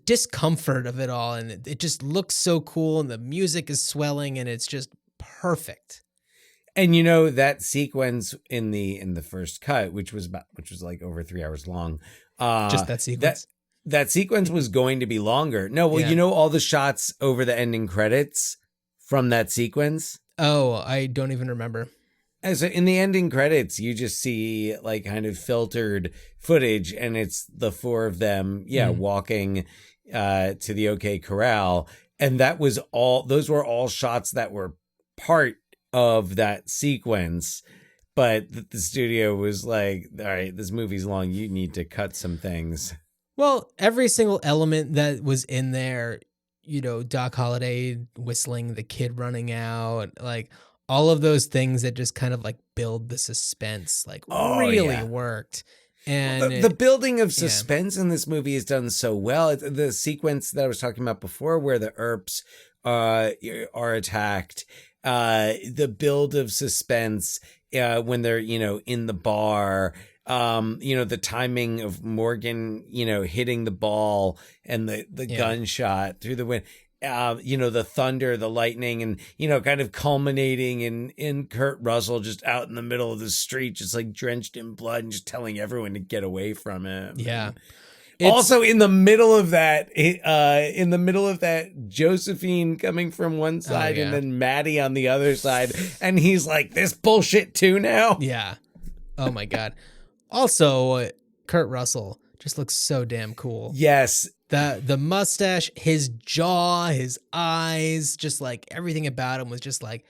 discomfort of it all. And it just looks so cool and the music is swelling and it's just perfect. And that sequence in the first cut, which was like over 3 hours long. Just that sequence. That sequence was going to be longer. No, well, all the shots over the ending credits from that sequence. Oh, I don't even remember. As in the ending credits, you just see like kind of filtered footage, and it's the four of them, walking to the OK Corral, and those were all shots that were part of that sequence. But the studio was like, all right, this movie's long. You need to cut some things. Well, every single element that was in there, Doc Holliday whistling, the kid running out, like all of those things that just kind of like build the suspense, like really worked. And the building of suspense in this movie is done so well. The sequence that I was talking about before where the Earps are attacked, the build of suspense when they're, in the bar, the timing of Morgan, hitting the ball and the gunshot through the wind, the thunder, the lightning, and, kind of culminating in Kurt Russell just out in the middle of the street, just like drenched in blood and just telling everyone to get away from him. Yeah. Also in the middle of that, Josephine coming from one side and then Maddie on the other side. And he's like, this bullshit too now. Yeah. Oh my God. Also, Kurt Russell just looks so damn cool. Yes. The mustache, his jaw, his eyes, just like everything about him was just like,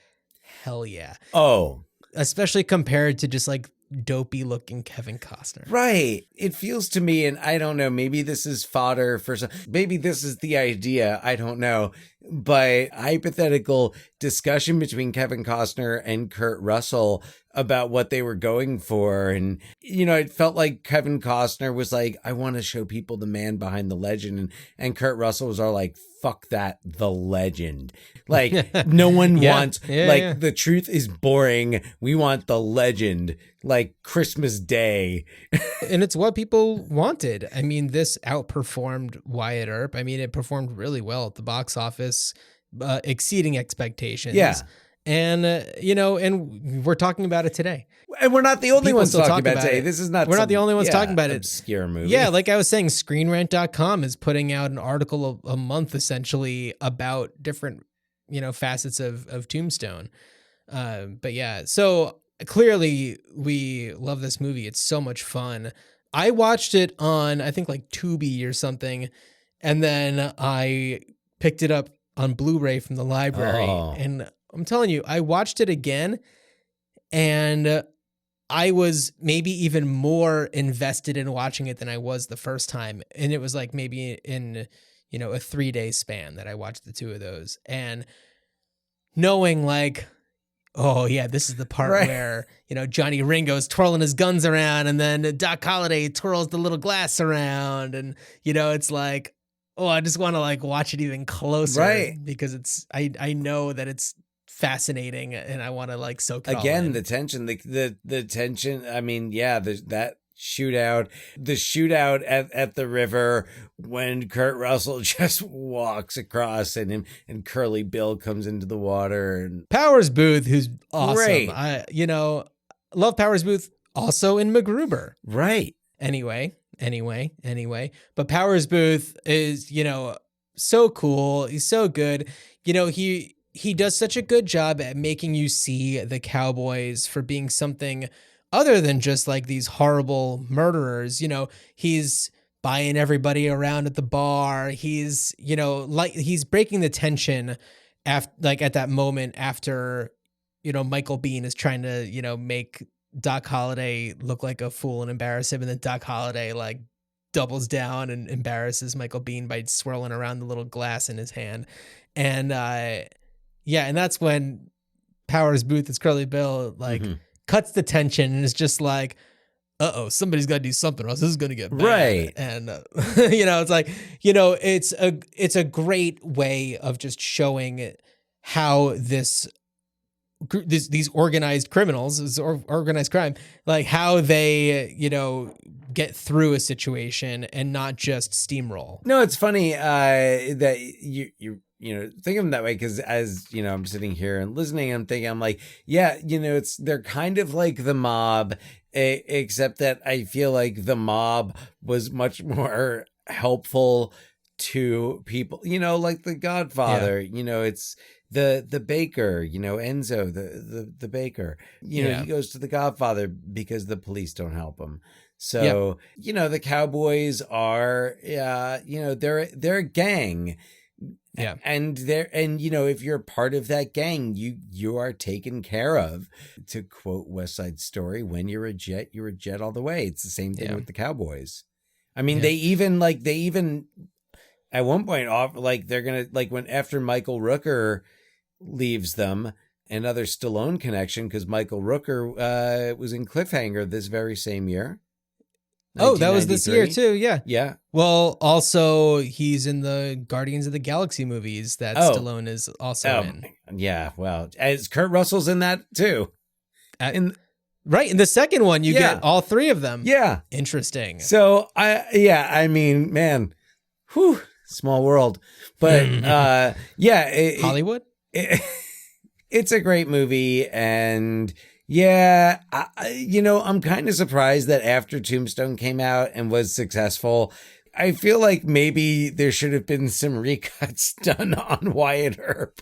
hell yeah. Oh. Especially compared to just like dopey looking Kevin Costner. Right. It feels to me, and I don't know, maybe this is fodder for some, maybe this is the idea, I don't know, but hypothetical discussion between Kevin Costner and Kurt Russell about what they were going for. And, it felt like Kevin Costner was like, I want to show people the man behind the legend. And Kurt Russell was all like, fuck that, the legend. Like, no one wants, the truth is boring. We want the legend, like Christmas Day. And it's what people wanted. I mean, this outperformed Wyatt Earp. I mean, it performed really well at the box office, exceeding expectations. Yeah. And, and we're talking about it today. And we're not the only ones talking about it today. This is not. We're not the only ones talking about it. Obscure movie. Yeah, like I was saying, ScreenRant.com is putting out an article a month essentially about different, facets of Tombstone. But yeah, so clearly we love this movie. It's so much fun. I watched it on, I think like Tubi or something, and then I picked it up on Blu-ray from the library. And I'm telling you, I watched it again and I was maybe even more invested in watching it than I was the first time. And it was like maybe in, a 3-day span that I watched the two of those. And knowing like, oh yeah, this is the part where, Johnny Ringo's twirling his guns around and then Doc Holliday twirls the little glass around. And, it's like, oh, I just want to like watch it even closer. Right. Because I know that it's fascinating and I want to like soak it again all in. the tension, the tension. I mean, that shootout. The shootout at the river when Kurt Russell just walks across and Curly Bill comes into the water. And Powers Booth, who's awesome. Great. I love Powers Booth also in MacGruber. Right. Anyway. But Powers Booth is, so cool. He's so good. He does such a good job at making you see the Cowboys for being something other than just like these horrible murderers. He's buying everybody around at the bar. He's, he's breaking the tension at that moment after, Michael Biehn is trying to, make Doc Holliday look like a fool and embarrass him. And then Doc Holliday like doubles down and embarrasses Michael Biehn by swirling around the little glass in his hand. And, and that's when Powers Booth as Curly Bill cuts the tension and is just like, somebody's got to do something or else this is going to get bad. Right. And, it's like, it's a great way of just showing how these organized criminals, organized crime, like how they, get through a situation and not just steamroll. No, it's funny that you think of them that way, because as I'm sitting here and listening, I'm thinking, I'm like, yeah, they're kind of like the mob, except that I feel like the mob was much more helpful to people, like the Godfather. It's the baker, Enzo, the baker, he goes to the Godfather because the police don't help him. So, the Cowboys are, they're a gang. Yeah. And if you're part of that gang, you are taken care of. To quote West Side Story, when you're a jet all the way. It's the same thing with the Cowboys. I mean, they even at one point off, they're going to, when after Michael Rooker leaves them, another Stallone connection, because Michael Rooker was in Cliffhanger this very same year. Oh, that was this year too. Yeah. Yeah. Well, also he's in the Guardians of the Galaxy movies that Stallone is also in. Yeah. Well, as Kurt Russell's in that too. In the second one, you get all three of them. Yeah. Interesting. So I mean, man, whew, small world, but Hollywood. It's a great movie, and yeah, I'm kind of surprised that after Tombstone came out and was successful, I feel like maybe there should have been some recuts done on Wyatt Earp.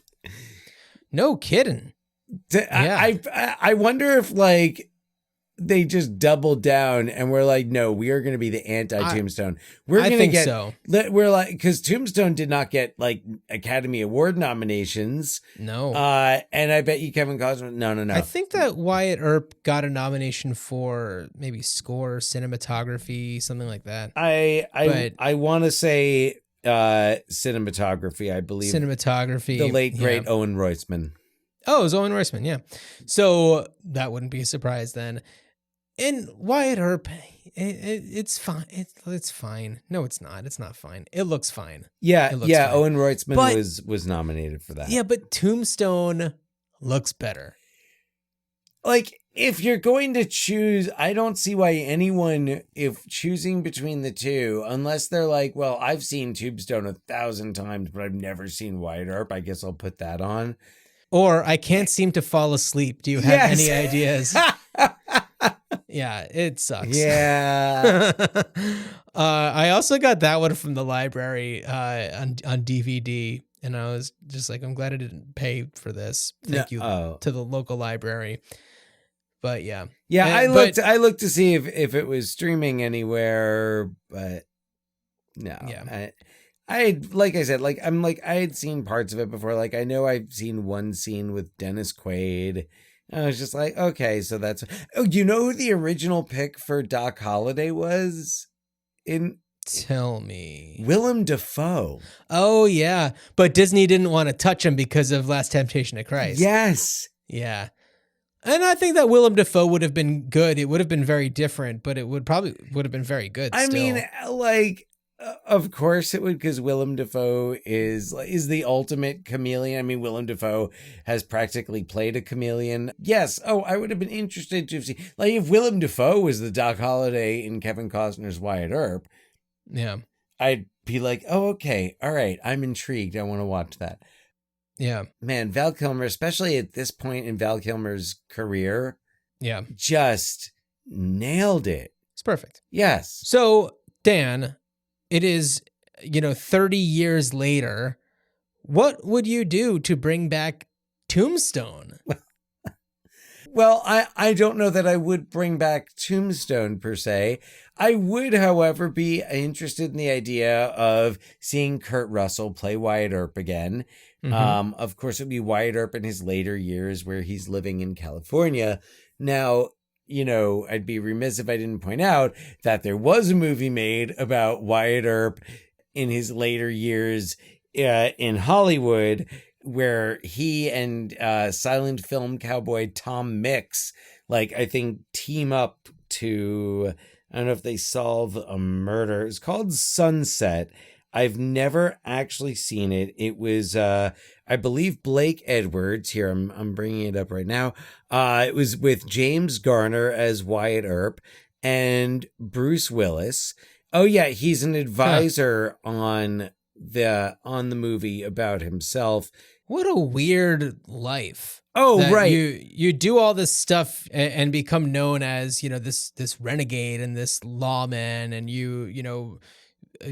No kidding. I wonder if they just doubled down and we're like, no, we are going to be the anti-Tombstone. I think so. We're like, because Tombstone did not get Academy Award nominations. No. And I bet you Kevin Costner. No. I think that Wyatt Earp got a nomination for maybe score, cinematography, something like that. I want to say cinematography. I believe cinematography. The late great Owen Royceman. Oh, it was Owen Royceman, yeah. So that wouldn't be a surprise then. And Wyatt Earp, it's fine. It's fine. No, it's not. It's not fine. It looks fine. Yeah, fine. Owen Royceman was nominated for that. Yeah, but Tombstone looks better. If you're going to choose, I don't see why anyone, if choosing between the two, unless they're like, well, I've seen Tombstone 1,000 times, but I've never seen Wyatt Earp, I guess I'll put that on. Or I can't seem to fall asleep. Do you have any ideas? Yeah, it sucks. Yeah. I also got that one from the library on DVD, and I was just like, I'm glad I didn't pay for this. Thank you to the local library. But yeah. Yeah, I looked to see if it was streaming anywhere, but no. Yeah. I had seen parts of it before. I know I've seen one scene with Dennis Quaid. I was just like, okay, so that's. Oh, you know who the original pick for Doc Holliday was? Tell me. Willem Dafoe. Oh yeah, but Disney didn't want to touch him because of Last Temptation of Christ. Yes. Yeah. And I think that Willem Dafoe would have been good. It would have been very different, but it would have been very good. I mean, Of course it would, because Willem Dafoe is the ultimate chameleon. I mean, Willem Dafoe has practically played a chameleon. Yes. Oh, I would have been interested to have seen, like, if Willem Dafoe was the Doc Holliday in Kevin Costner's Wyatt Earp. Yeah. I'd be like, oh, okay. All right. I'm intrigued. I want to watch that. Yeah. Man, Val Kilmer, especially at this point in Val Kilmer's career, Yeah. just nailed it. It's perfect. Yes. So, Dan, it is, 30 years later. What would you do to bring back Tombstone? Well, I don't know that I would bring back Tombstone per se. I would, however, be interested in the idea of seeing Kurt Russell play Wyatt Earp again. Mhm. Of course, it would be Wyatt Earp in his later years where he's living in California. Now, I'd be remiss if I didn't point out that there was a movie made about Wyatt Earp in his later years in Hollywood, where he and silent film cowboy Tom Mix, I think, team up to, I don't know if they solve a murder. It's called Sunset. I've never actually seen it. It was, I believe, Blake Edwards. Here, I'm bringing it up right now. It was with James Garner as Wyatt Earp and Bruce Willis. Oh yeah, he's an advisor on the movie about himself. What a weird life. Oh, that right. You do all this stuff and become known as, this renegade and this lawman, and you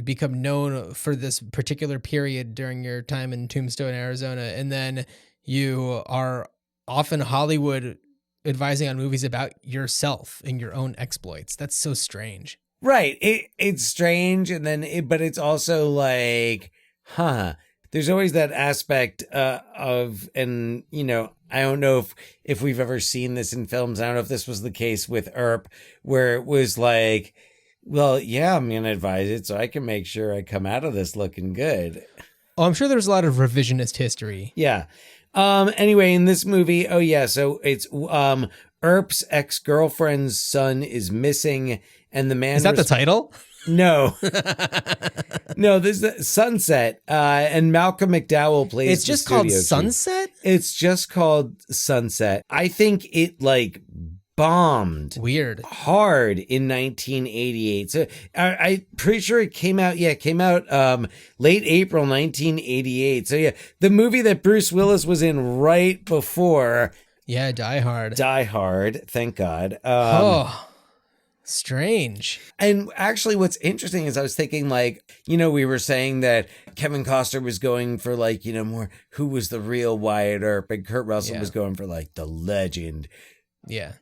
become known for this particular period during your time in Tombstone, Arizona, and then you are off in Hollywood advising on movies about yourself and your own exploits. That's so strange. Right. It's strange, and then but it's also like, there's always that aspect of, and I don't know if we've ever seen this in films. I don't know if this was the case with Earp, where it was like, well, yeah, I'm going to advise it so I can make sure I come out of this looking good. Oh, I'm sure there's a lot of revisionist history. Yeah. Anyway, in this movie, oh yeah, so it's Earp's ex-girlfriend's son is missing, and the man... Is that the title? No. No, this is Sunset, and Malcolm McDowell plays It's just called Sunset? It's just called Sunset. I think it, bombed Weird. hard in 1988. So I'm pretty sure it came out late April 1988. So yeah, the movie that Bruce Willis was in right before Yeah, Die Hard. Die Hard, thank God. Strange. And actually what's interesting is I was thinking, we were saying that Kevin Costner was going for more who was the real Wyatt Earp, and Kurt Russell was going for the legend. Yeah.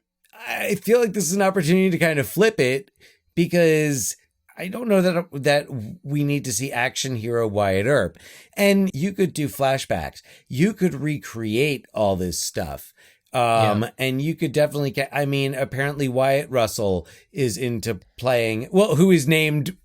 I feel like this is an opportunity to kind of flip it, because I don't know that we need to see action hero Wyatt Earp. And you could do flashbacks. You could recreate all this stuff. And you could definitely, apparently Wyatt Russell is into playing, who is named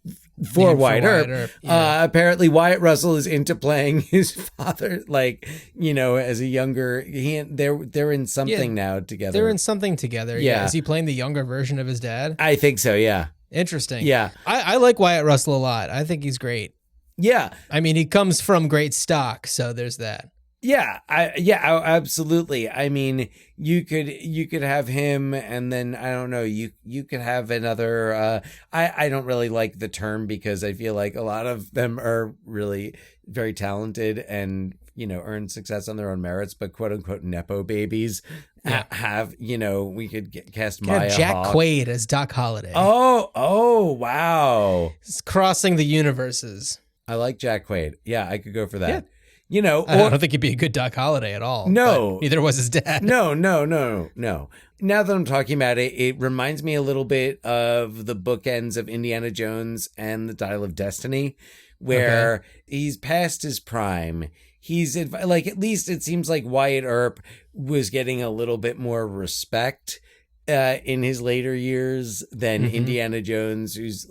for Wyatt Earp. Yeah. Apparently Wyatt Russell is into playing his father, as a younger, they're in something now together. They're in something together. Yeah. Is he playing the younger version of his dad? I think so. Yeah. Interesting. Yeah. I like Wyatt Russell a lot. I think he's great. Yeah. I mean, he comes from great stock, so there's that. Yeah, absolutely. I mean, you could have him, and then I don't know, you could have another. I don't really like the term, because I feel like a lot of them are really very talented and earn success on their own merits, but quote unquote nepo babies have we could cast Maya Jack Hawke. Quaid as Doc Holliday. Oh wow! It's crossing the universes. I like Jack Quaid. Yeah, I could go for that. Yeah. I don't think he'd be a good Doc Holliday at all. No. But neither was his dad. No. Now that I'm talking about it, it reminds me a little bit of the bookends of Indiana Jones and the Dial of Destiny, where he's past his prime. He's at least it seems like Wyatt Earp was getting a little bit more respect in his later years than Indiana Jones, who's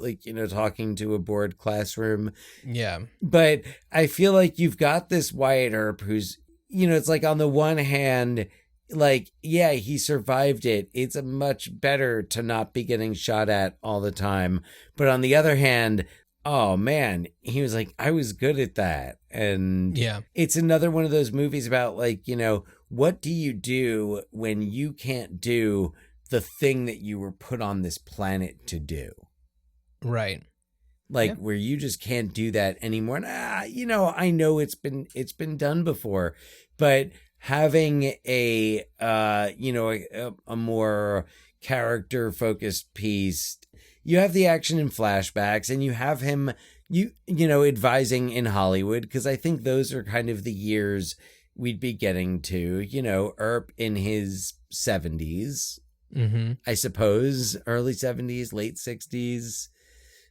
talking to a bored classroom. Yeah. But I feel like you've got this Wyatt Earp who's, it's on the one hand, he survived it. It's much better to not be getting shot at all the time. But on the other hand, oh man, he was like, I was good at that. And Yeah. it's another one of those movies about like, what do you do when you can't do the thing that you were put on this planet to do? Right. Like Yeah. where you just can't do that anymore. And, I know it's been done before, but having a more character focused piece, you have the action in flashbacks, and you have him, advising in Hollywood, because I think those are kind of the years we'd be getting to, Earp in his 70s, I suppose, early 70s, late 60s.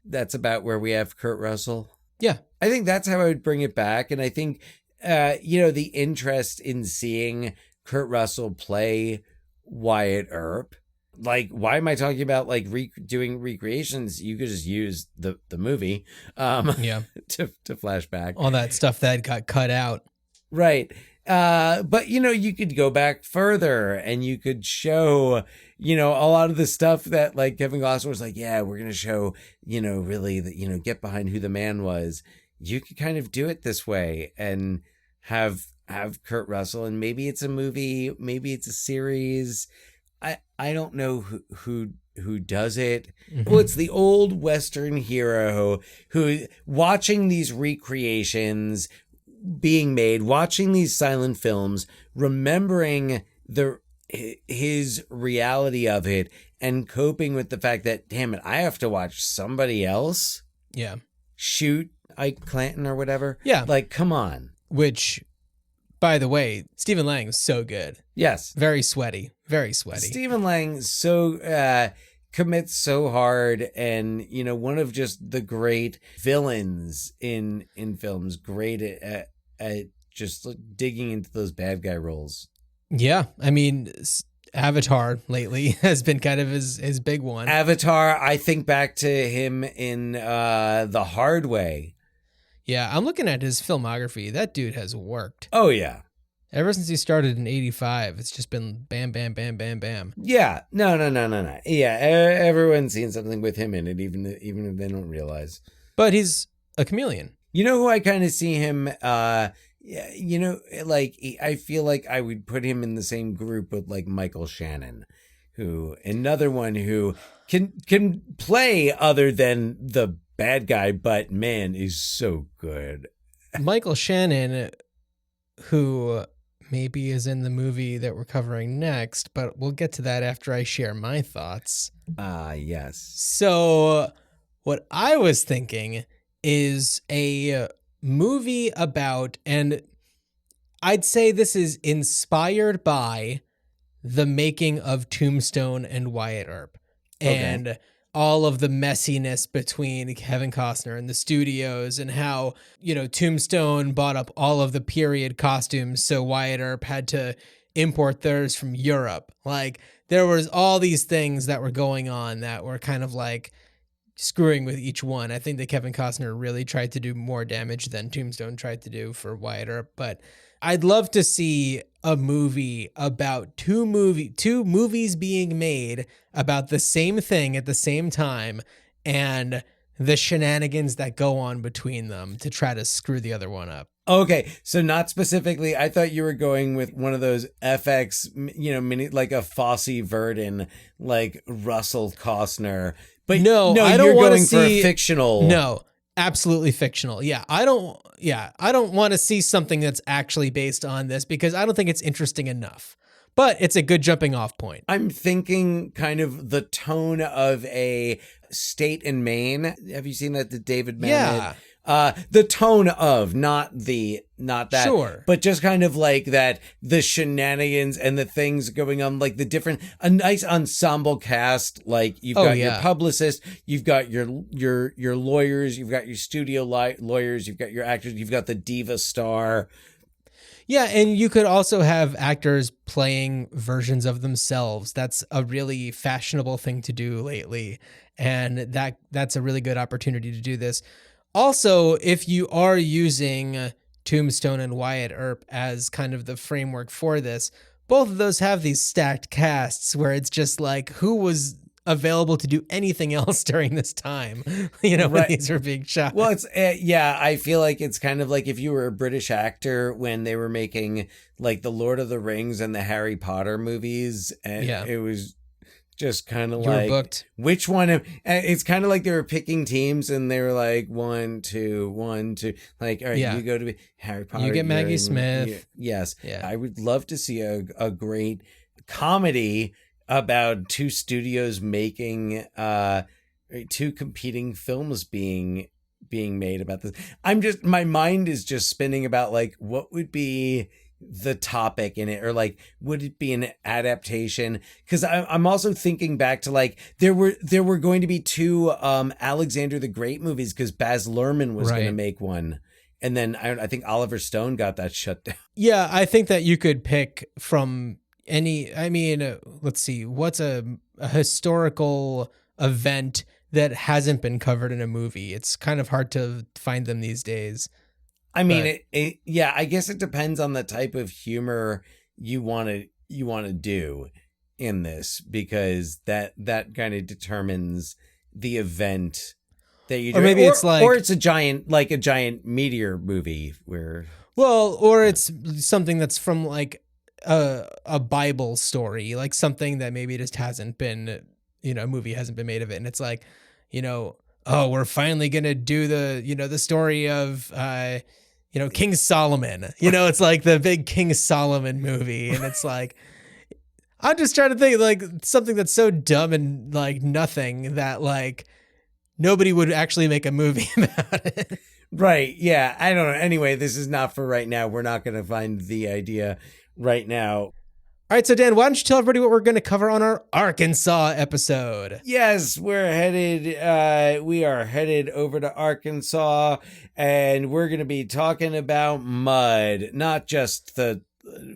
That's about where we have Kurt Russell. Yeah. I think that's how I would bring it back. And I think, the interest in seeing Kurt Russell play Wyatt Earp. Like, why am I talking about like doing recreations? You could just use the movie Yeah. to flashback. All that stuff that got cut out. Right. But you could go back further and you could show, a lot of the stuff that like Kevin Costner was like, yeah, we're going to show, really that, get behind who the man was. You could kind of do it this way and have Kurt Russell, and maybe it's a movie, maybe it's a series. I don't know who does it. Well, it's the old Western hero who watching these recreations being made, watching these silent films, remembering his reality of it, and coping with the fact that, damn it, I have to watch somebody else shoot Ike Clanton or whatever. Yeah. Like, come on. Which, by the way, Stephen Lang is so good. Yes. Very sweaty. Very sweaty. Stephen Lang commits so hard, and one of just the great villains in films, great at just digging into those bad guy roles. Yeah. I mean, Avatar lately has been kind of his big one. Avatar, I think back to him in The Hard Way. Yeah, I'm looking at his filmography. That dude has worked. Oh, yeah. Ever since he started in 85, it's just been bam, bam, bam, bam, bam. Yeah. No. Yeah, everyone's seen something with him in it, even if they don't realize. But he's a chameleon. You know who I kind of see him, I feel like I would put him in the same group with like Michael Shannon, another one who can play other than the bad guy, but man, is so good. Michael Shannon, who maybe is in the movie that we're covering next, but we'll get to that after I share my thoughts. Yes. So what I was thinking is a movie about, and I'd say this is inspired by the making of Tombstone and Wyatt Earp. And all of the messiness between Kevin Costner and the studios, and how, Tombstone bought up all of the period costumes, so Wyatt Earp had to import theirs from Europe. Like, there was all these things that were going on that were kind of like screwing with each one. I think that Kevin Costner really tried to do more damage than Tombstone tried to do for Wyatt Earp, but I'd love to see a movie about two movies being made about the same thing at the same time, and the shenanigans that go on between them to try to screw the other one up. Okay, so not specifically. I thought you were going with one of those FX, mini, like a Fosse Verdon, like Russell Costner. But no, I you're don't want going to see for a fictional. No, absolutely fictional. Yeah, I don't want to see something that's actually based on this, because I don't think it's interesting enough. But it's a good jumping off point. I'm thinking kind of the tone of a State and Maine. Have you seen that? The David Mamet? Yeah. The tone of, not that, sure, but just kind of like that, the shenanigans and the things going on, like a nice ensemble cast. Like you've got your publicist, you've got your lawyers, you've got your studio lawyers, you've got your actors, you've got the diva star. Yeah, and you could also have actors playing versions of themselves. That's a really fashionable thing to do lately, and that's a really good opportunity to do this. Also, if you are using Tombstone and Wyatt Earp as kind of the framework for this, both of those have these stacked casts where it's just like, who was available to do anything else during this time, when Right. these are being shot. Well, it's I feel like it's kind of like if you were a British actor when they were making like the Lord of the Rings and the Harry Potter movies, and it was just kind of You were like booked. which one. It's kind of like they were picking teams, and they were like 1, 2, 1, 2. Like, all right, you go to Harry Potter. You get Maggie you're Smith. Yes, Yeah. I would love to see a great comedy about two studios making two competing films being made about this. My mind is just spinning about like what would be the topic in it, or like would it be an adaptation? Because I'm also thinking back to like there were going to be two Alexander the Great movies because Baz Luhrmann was going to make one. And then I think Oliver Stone got that shut down. Yeah, I think that you could pick from let's see, what's a historical event that hasn't been covered in a movie? It's kind of hard to find them these days. I mean, I guess it depends on the type of humor you want to do in this, because that kind of determines the event that you do. Or maybe it's a giant meteor movie where. Well, or it's something that's from like a Bible story, like something that maybe just hasn't been, a movie hasn't been made of it. And it's like, oh, we're finally going to do the story of, King Solomon, it's like the big King Solomon movie. And it's like, I'm just trying to think like something that's so dumb and like nothing that like nobody would actually make a movie about it. Right. Yeah. I don't know. Anyway, this is not for right now. We're not going to find the idea right now. All right. So, Dan, why don't you tell everybody what we're going to cover on our Arkansas episode? Yes, we are headed over to Arkansas, and we're going to be talking about Mud, not just the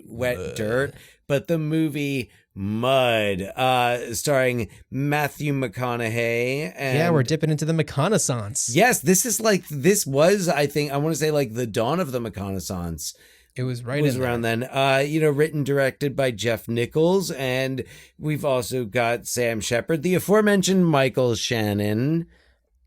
wet dirt, but the movie Mud, starring Matthew McConaughey. And we're dipping into the McConaissance. yes, this was, I think, I want to say like the dawn of the McConaissance. It was around then. Written, directed by Jeff Nichols, and we've also got Sam Shepard, the aforementioned Michael Shannon,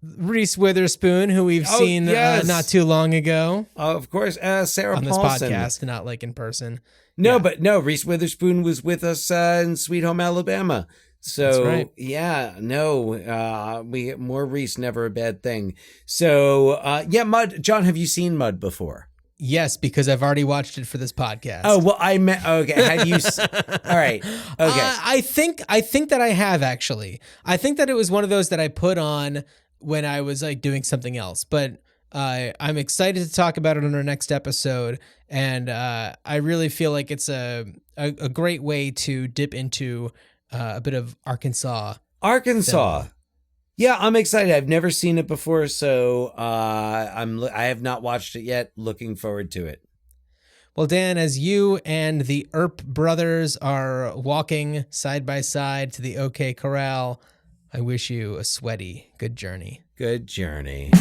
Reese Witherspoon, who we've seen not too long ago. Of course, Sarah on this Paulson. podcast, not like in person. No, but Reese Witherspoon was with us in Sweet Home Alabama. So, that's right. More Reese, never a bad thing. So, Mud. John, have you seen Mud before? Yes, because I've already watched it for this podcast. Oh, well, I meant, okay. Have you, all right. Okay. I think that I have, actually. I think that it was one of those that I put on when I was like doing something else, but I'm excited to talk about it on our next episode. And I really feel like it's a great way to dip into a bit of Arkansas. Film. Yeah, I'm excited. I've never seen it before, so I have not watched it yet. Looking forward to it. Well, Dan, as you and the Earp brothers are walking side by side to the OK Corral, I wish you a sweaty good journey. Good journey.